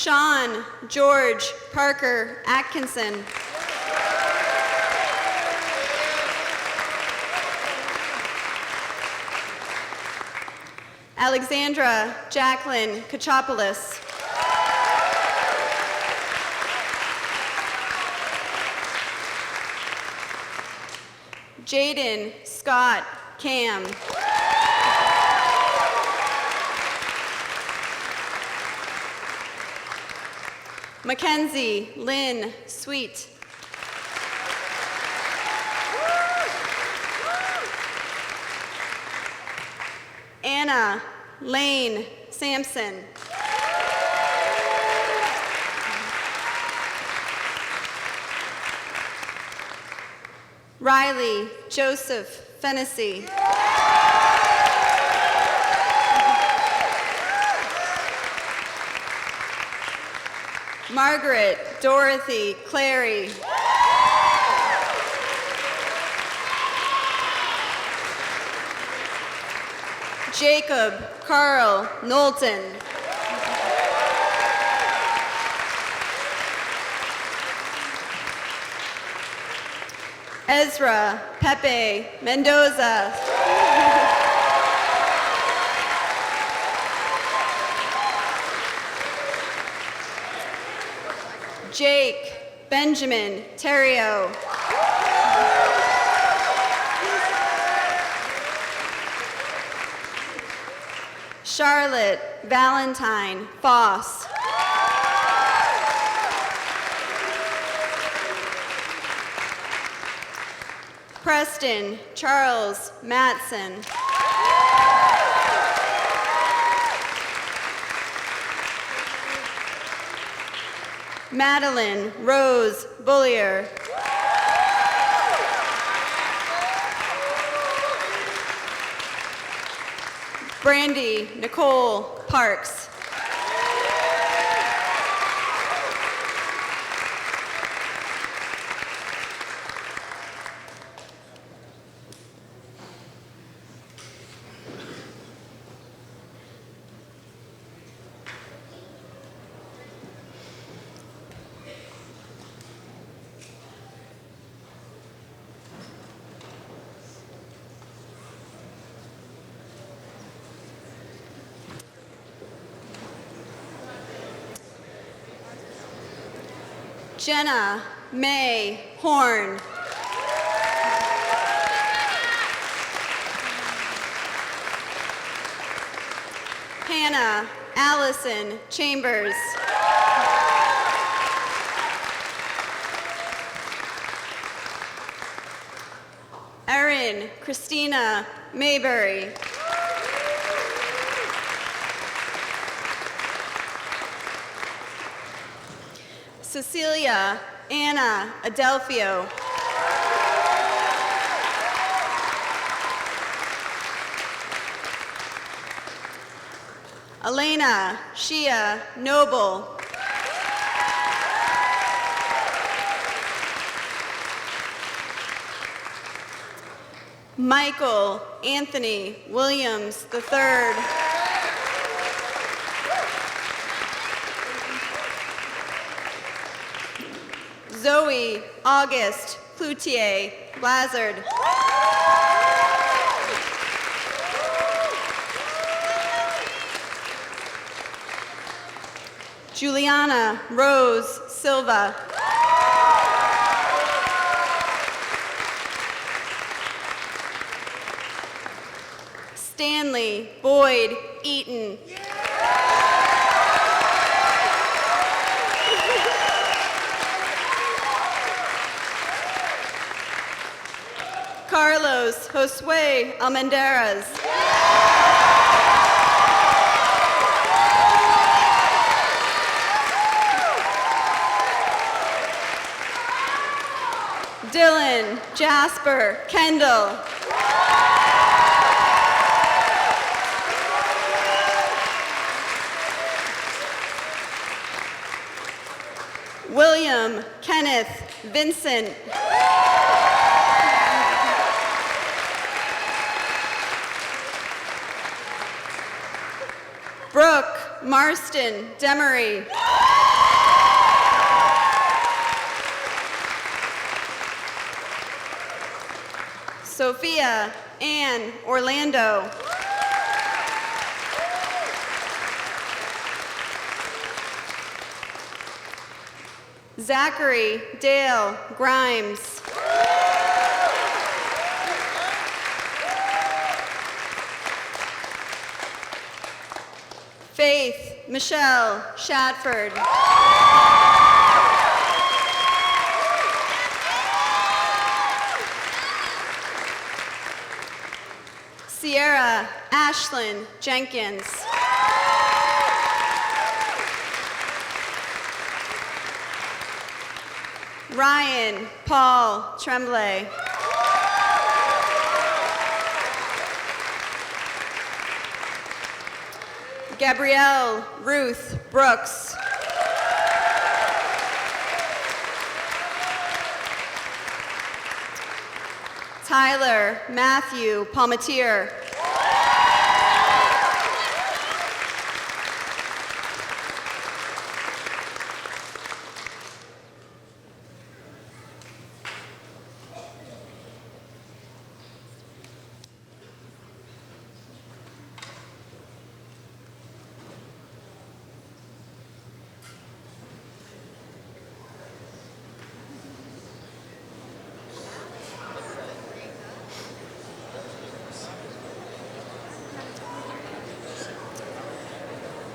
Sean George Parker Atkinson. Alexandra Jacqueline Kachopoulos. Jaden Scott Cam. Mackenzie Lynn Sweet. Anna Lane Sampson. Riley Joseph Fennessy. Margaret Dorothy Clary. Jacob Carl Knowlton. Ezra Pepe Mendoza. Jake Benjamin Terrio. Charlotte Valentine Foss. Preston Charles Matson. Madeline Rose Bullier. Brandy Nicole Parks. Jenna May Horn. Hannah Allison Chambers. Erin Christina Mayberry. Cecilia Anna Adelphio. Elena Shia Noble. Michael Anthony Williams III. Zoe August Cloutier Lazard. Juliana Rose Silva. Stanley Boyd Eaton. Carlos Josue Almendarez. Dylan Jasper Kendall. William Kenneth Vincent. Brooke Marston Demery. Sophia Ann Orlando. Zachary Dale Grimes. Faith Michelle Shadford. Sierra Ashlyn Jenkins. Ryan Paul Tremblay. Gabrielle Ruth Brooks. Tyler Matthew Palmatier.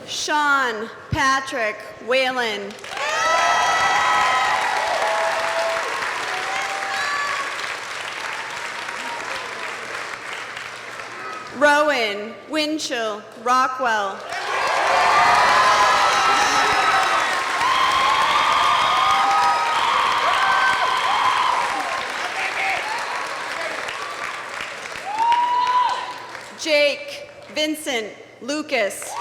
Sean Patrick Whalen. Rowan Winchell Rockwell. Jake Vincent Lucas.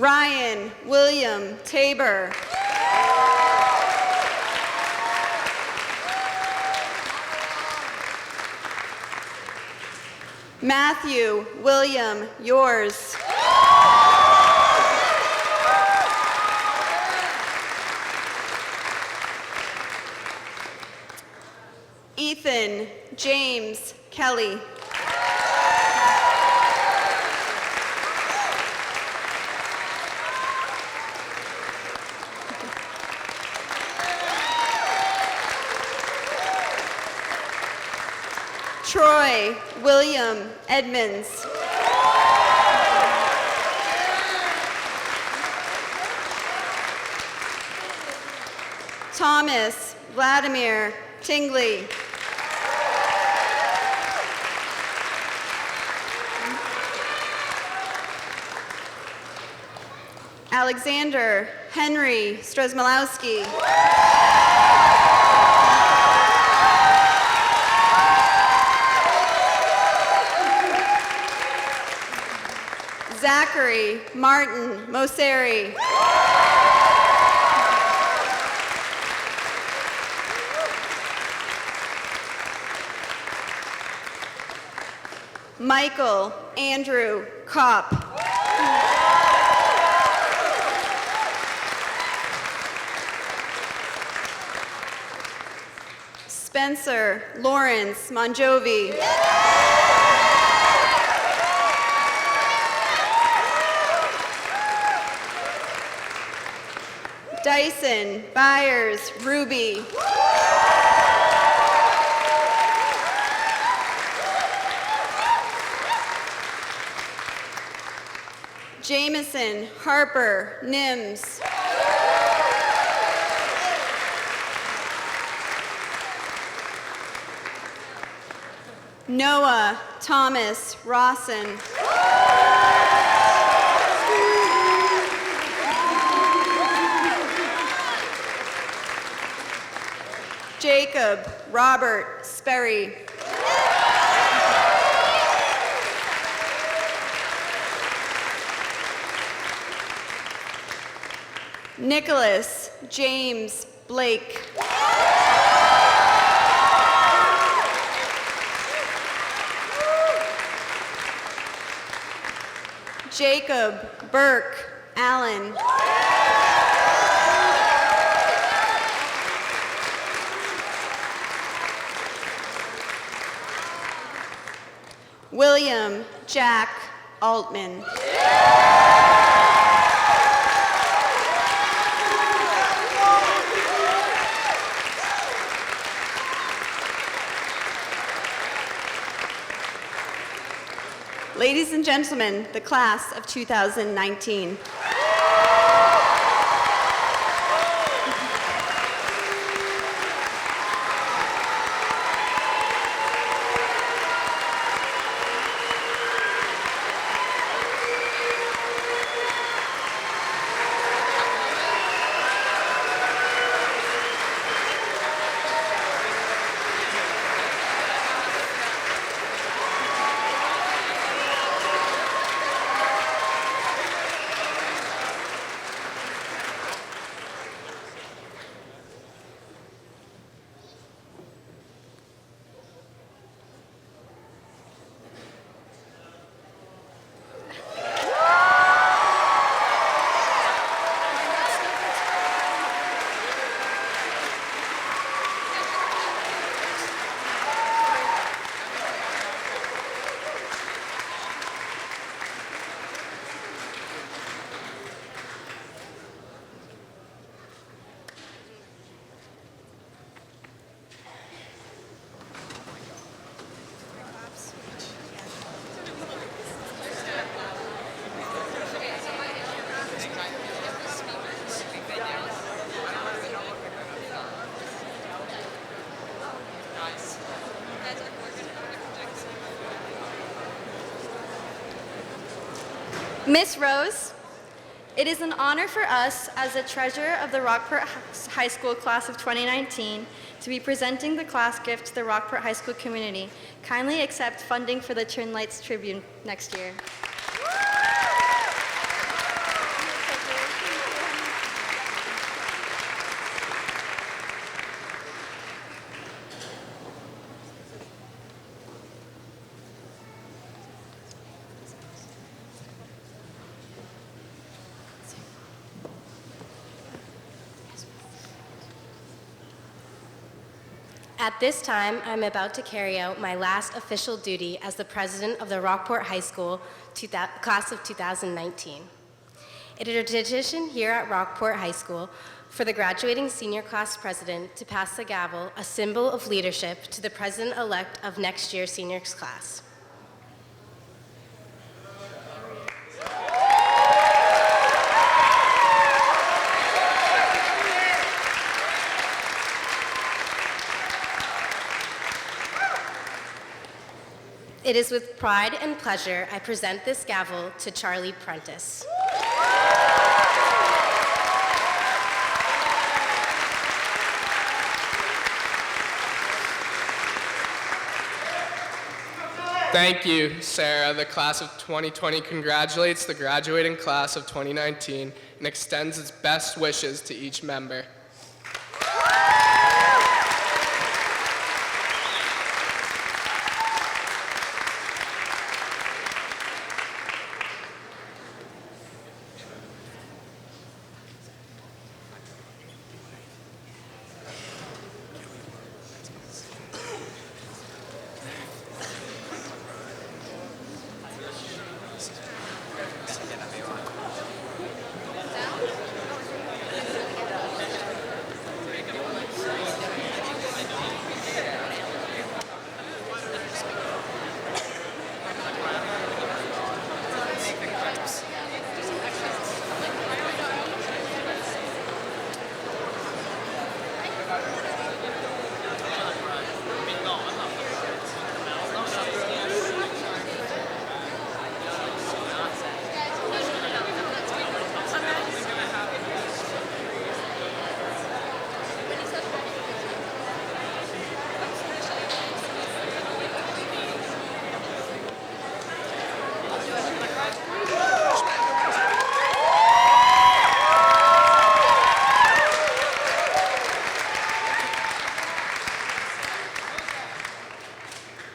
Ryan William Tabor. Matthew William Yours. Ethan James Kelly. Troy William Edmonds. Thomas Vladimir Tingley. Alexander Henry Strezmalowski. Zachary Martin Moseri. Michael Andrew Kopp. Spencer Lawrence Monjovi. Dyson Byers Ruby. Jameson Harper Nims. Noah Thomas Rawson. Jacob Robert Sperry. Nicholas James Blake. Jacob Burke Allen. William Jack Altman. Ladies and gentlemen, the class of 2019. Miss Rose, it is an honor for us as the treasurer of the Rockport High School class of 2019 to be presenting the class gift to the Rockport High School community. Kindly accept funding for the Twin Lights Tribune next year. At this time, I'm about to carry out my last official duty as the president of the Rockport High School class of 2019. It is a tradition here at Rockport High School for the graduating senior class president to pass the gavel, a symbol of leadership, to the president-elect of next year's seniors class. It is with pride and pleasure I present this gavel to Charlie Prentice. Thank you, Sarah. The class of 2020 congratulates the graduating class of 2019 and extends its best wishes to each member.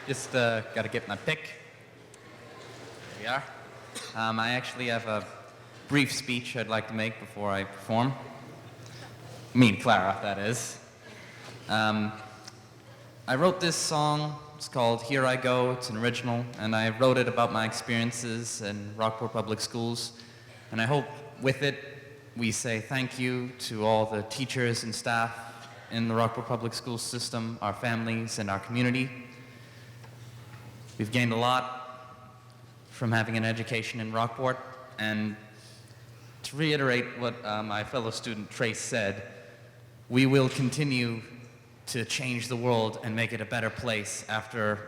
Just got to get my pick. Here we are. I actually have a brief speech I'd like to make before I perform. Me and Clara, that is. I wrote this song. It's called Here I Go. It's an original, and I wrote it about my experiences in Rockport Public Schools. And I hope with it we say thank you to all the teachers and staff in the Rockport Public School system, our families, and our community. We've gained a lot from having an education in Rockport, and to reiterate what my fellow student Trace said, we will continue to change the world and make it a better place after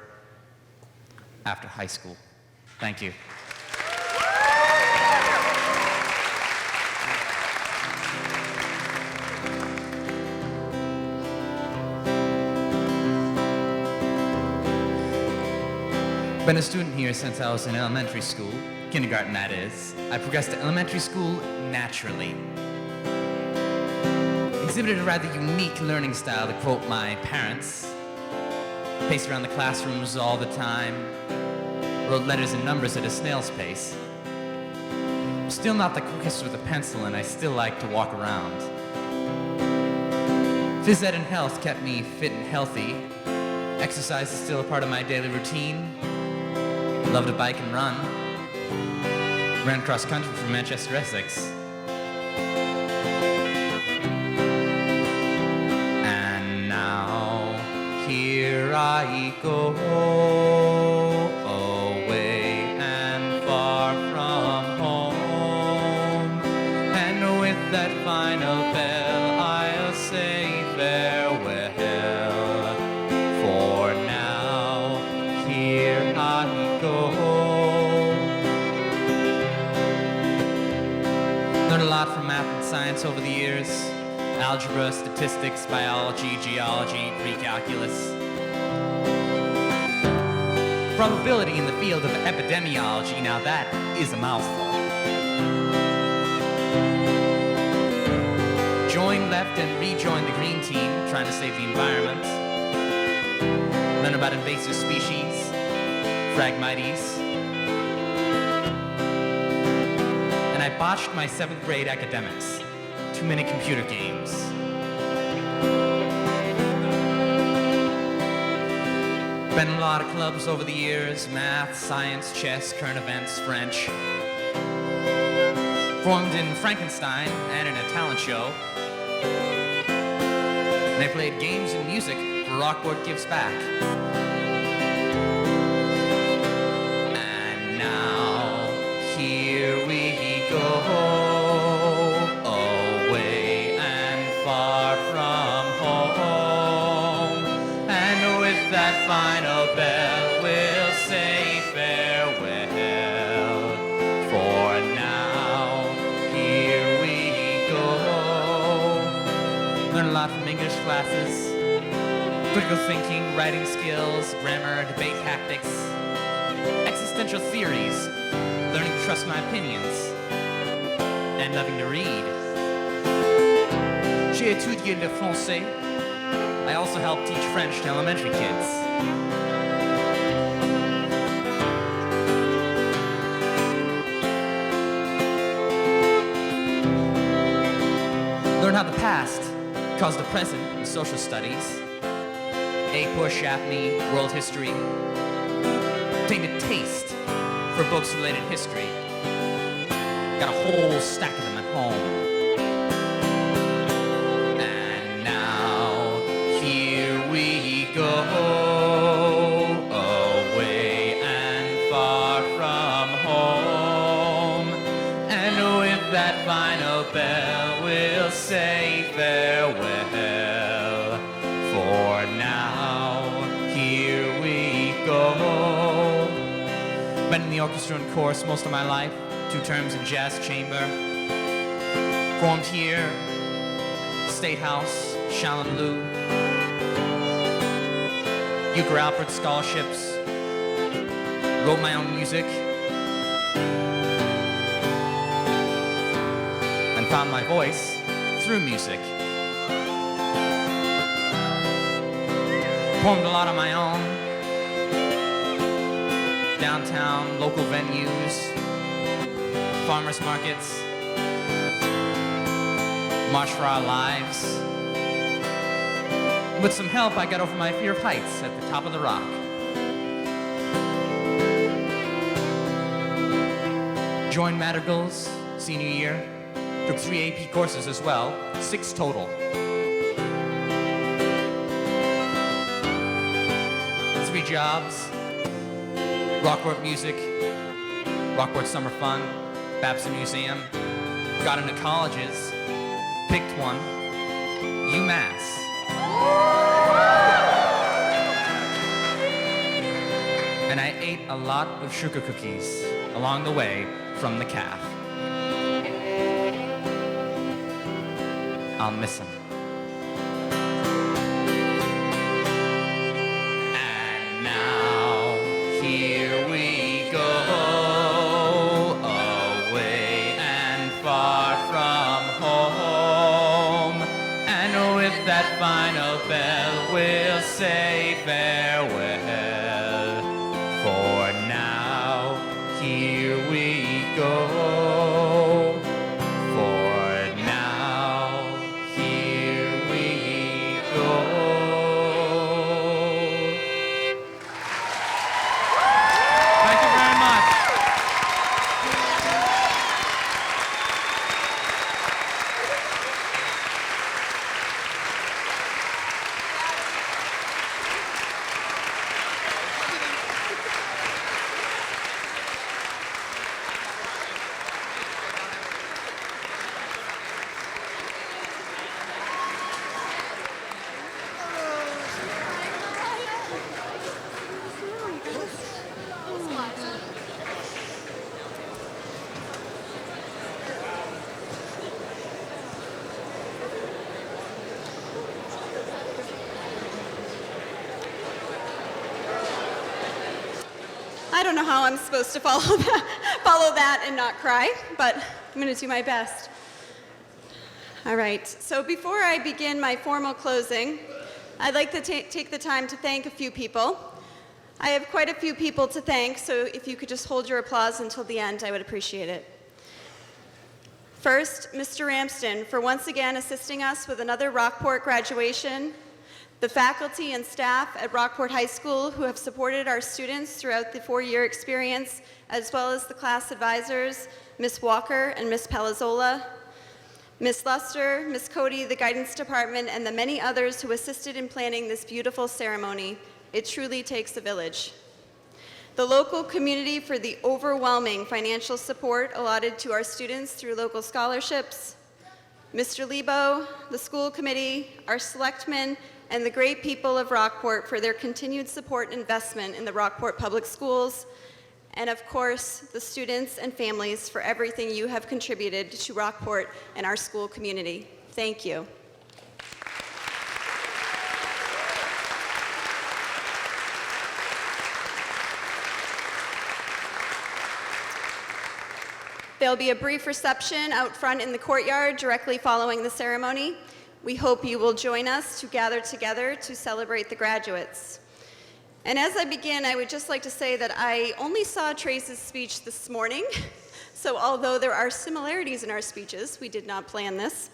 high school. Thank you. I've been a student here since I was in elementary school, kindergarten that is. I progressed to elementary school naturally. Exhibited a rather unique learning style, to quote my parents. Paced around the classrooms all the time, wrote letters and numbers at a snail's pace. I'm still not the quickest with a pencil, and I still like to walk around. Phys ed and health kept me fit and healthy. Exercise is still a part of my daily routine. Love to bike and run. Ran cross country from Manchester, Essex. And now here I go, away and far from home. And with that final bell, I'll say farewell. For now, here I go. algebra, statistics, biology, geology, pre-calculus. Probability in the field of epidemiology, now that is a mouthful. Join left and rejoin the green team, trying to save the environment. Learn about invasive species, Phragmites. And I botched my 7th grade academics. Too many computer games. Been in a lot of clubs over the years, math, science, chess, current events, French. Formed in Frankenstein and in a talent show. And I played games and music for Rockport Gives Back. And now, here we go, away and far from home. And with that final bell, we'll say farewell. For now, here we go. Learn a lot from English classes. Critical thinking, writing skills, grammar, debate tactics, existential theories, learning to trust my opinions, and loving to read. J'ai étudié le français. I also help teach French to elementary kids. Learn how the past caused the present in social studies. A. Shapney, world history. Obtained a taste for books related history. Got a whole stack of them at home. And now, here we go, away and far from home. And with that final bell, we'll say farewell. For now, here we go. Been in the orchestra and chorus most of my life, 2 terms in jazz chamber. Formed here, State House, Shalom-Lou. Euchre Alfred scholarships. Wrote my own music. And found my voice through music. Performed a lot on my own. Downtown, local venues, farmers markets, March for Our Lives. With some help, I got over my fear of heights at the top of the rock. Joined Madrigals senior year. Took 3 AP courses as well, 6 total. 3 jobs, Rockport Music, Rockport Summer Fun, Babson Museum. Got into colleges, picked one, UMass. And I ate a lot of sugar cookies along the way from the calf. I'll miss him. And now, here we go, away and far from home. And with that final bell, we'll say farewell. For now, here we go. I don't know how I'm supposed to follow that and not cry, but I'm going to do my best. All right, so before I begin my formal closing, I'd like to take the time to thank a few people. I have quite a few people to thank, so if you could just hold your applause until the end, I would appreciate it. First, Mr. Ramsden, for once again assisting us with another Rockport graduation, the faculty and staff at Rockport High School who have supported our students throughout the 4-year experience, as well as the class advisors, Ms. Walker and Ms. Palazzola, Ms. Luster, Ms. Cody, the guidance department, and the many others who assisted in planning this beautiful ceremony. It truly takes a village. The local community for the overwhelming financial support allotted to our students through local scholarships, Mr. Liebe, the school committee, our selectmen, and the great people of Rockport for their continued support and investment in the Rockport Public Schools, and of course, the students and families for everything you have contributed to Rockport and our school community. Thank you. There'll be a brief reception out front in the courtyard directly following the ceremony. We hope you will join us to gather together to celebrate the graduates. And as I begin, I would just like to say that I only saw Trace's speech this morning, so although there are similarities in our speeches, we did not plan this,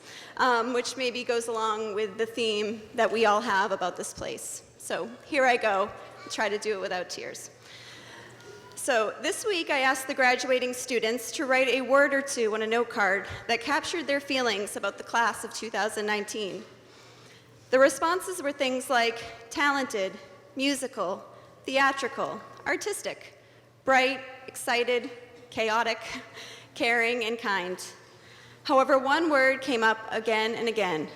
which maybe goes along with the theme that we all have about this place. So here I go, I'll try to do it without tears. So this week I asked the graduating students to write a word or two on a note card that captured their feelings about the class of 2019. The responses were things like talented, musical, theatrical, artistic, bright, excited, chaotic, caring, and kind. However, one word came up again and again.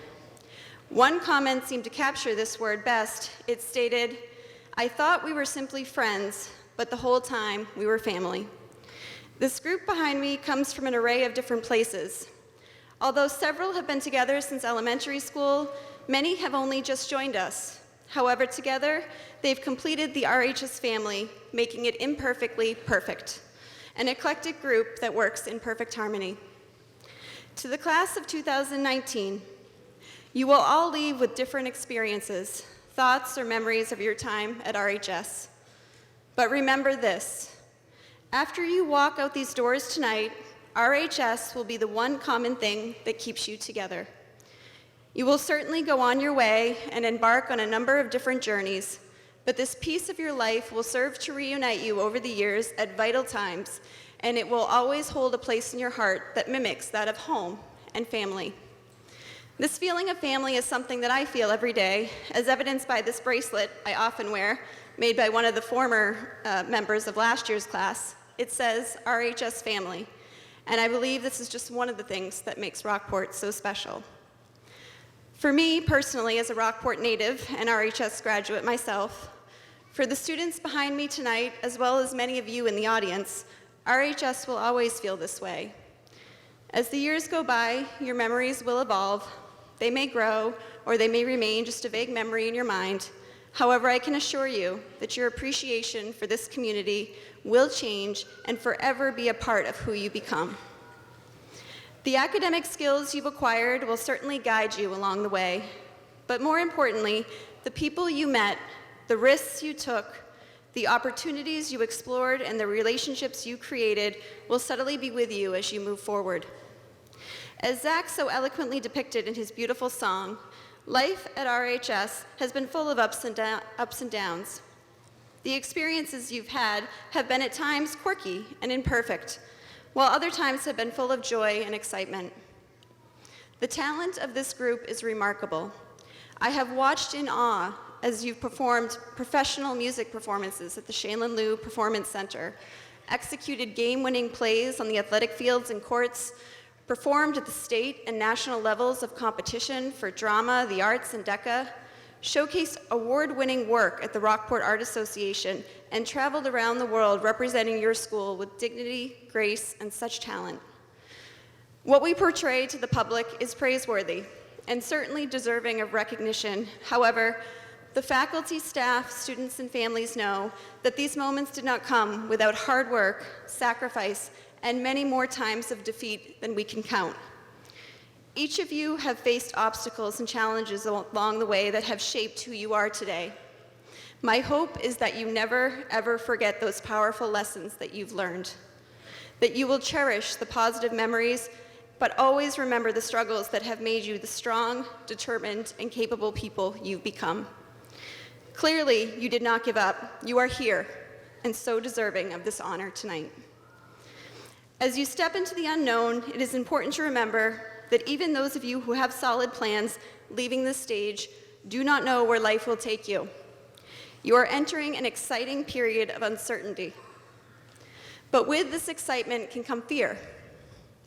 One comment seemed to capture this word best. It stated, "I thought we were simply friends, but the whole time we were family." This group behind me comes from an array of different places. Although several have been together since elementary school, many have only just joined us. However, together, they've completed the RHS family, making it imperfectly perfect, an eclectic group that works in perfect harmony. To the class of 2019, you will all leave with different experiences, thoughts or memories of your time at RHS. But remember this, after you walk out these doors tonight, RHS will be the one common thing that keeps you together. You will certainly go on your way and embark on a number of different journeys, but this piece of your life will serve to reunite you over the years at vital times, and it will always hold a place in your heart that mimics that of home and family. This feeling of family is something that I feel every day, as evidenced by this bracelet I often wear, made by one of the former members of last year's class. It says RHS Family, and I believe this is just one of the things that makes Rockport so special. For me, personally, as a Rockport native and RHS graduate myself, for the students behind me tonight, as well as many of you in the audience, RHS will always feel this way. As the years go by, your memories will evolve. They may grow, or they may remain just a vague memory in your mind. However, I can assure you that your appreciation for this community will change and forever be a part of who you become. The academic skills you've acquired will certainly guide you along the way, but more importantly, the people you met, the risks you took, the opportunities you explored, and the relationships you created will steadily be with you as you move forward. As Zach so eloquently depicted in his beautiful song, life at RHS has been full of ups and downs. The experiences you've had have been at times quirky and imperfect, while other times have been full of joy and excitement. The talent of this group is remarkable. I have watched in awe as you've performed professional music performances at the Shailin Liu Performance Center, executed game-winning plays on the athletic fields and courts, performed at the state and national levels of competition for drama, the arts, and Deca, showcased award-winning work at the Rockport Art Association, and traveled around the world representing your school with dignity, grace, and such talent. What we portray to the public is praiseworthy and certainly deserving of recognition. However, the faculty, staff, students, and families know that these moments did not come without hard work, sacrifice, and many more times of defeat than we can count. Each of you have faced obstacles and challenges along the way that have shaped who you are today. My hope is that you never, ever forget those powerful lessons that you've learned, that you will cherish the positive memories, but always remember the struggles that have made you the strong, determined, and capable people you've become. Clearly, you did not give up. You are here, and so deserving of this honor tonight. As you step into the unknown, it is important to remember that even those of you who have solid plans leaving this stage do not know where life will take you. You are entering an exciting period of uncertainty. But with this excitement can come fear.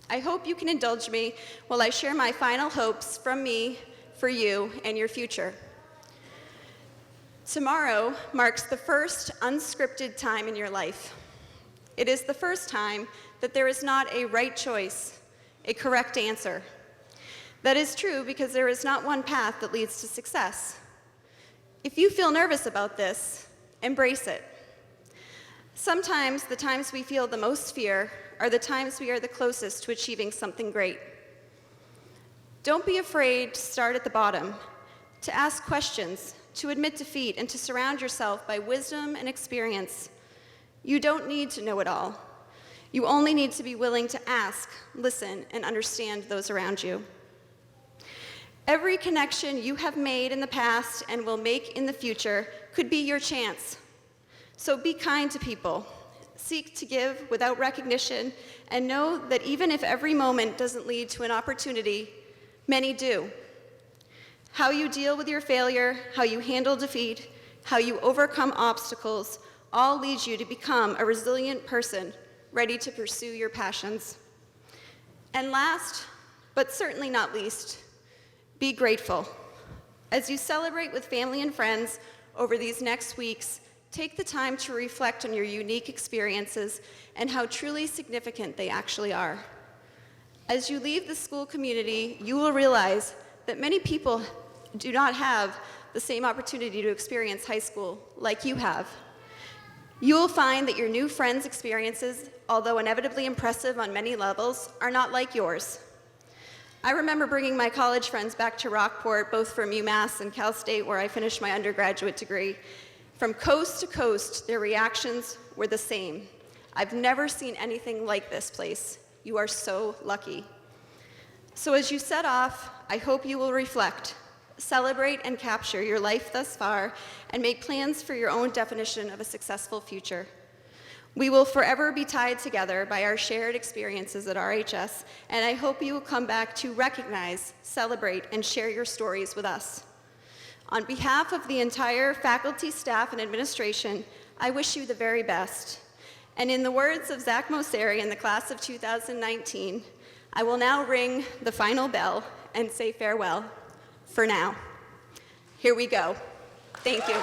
I hope you can indulge me while I share my final hopes from me for you and your future. Tomorrow marks the first unscripted time in your life. It is the first time that there is not a right choice, a correct answer. That is true because there is not one path that leads to success. If you feel nervous about this, embrace it. Sometimes the times we feel the most fear are the times we are the closest to achieving something great. Don't be afraid to start at the bottom, to ask questions, to admit defeat, and to surround yourself by wisdom and experience. You don't need to know it all. You only need to be willing to ask, listen, and understand those around you. Every connection you have made in the past and will make in the future could be your chance. So be kind to people. Seek to give without recognition, and know that even if every moment doesn't lead to an opportunity, many do. How you deal with your failure, how you handle defeat, how you overcome obstacles, all leads you to become a resilient person ready to pursue your passions. And last, but certainly not least, be grateful. As you celebrate with family and friends over these next weeks, take the time to reflect on your unique experiences and how truly significant they actually are. As you leave the school community, you will realize that many people do not have the same opportunity to experience high school like you have. You will find that your new friends' experiences, although inevitably impressive on many levels, are not like yours. I remember bringing my college friends back to Rockport, both from UMass and Cal State, where I finished my undergraduate degree. From coast to coast, their reactions were the same. I've never seen anything like this place. You are so lucky. So as you set off, I hope you will reflect, celebrate and capture your life thus far, and make plans for your own definition of a successful future. We will forever be tied together by our shared experiences at RHS, and I hope you will come back to recognize, celebrate, and share your stories with us. On behalf of the entire faculty, staff, and administration, I wish you the very best. And in the words of Zach Moseri in the class of 2019, I will now ring the final bell and say farewell for now. Here we go. Thank you.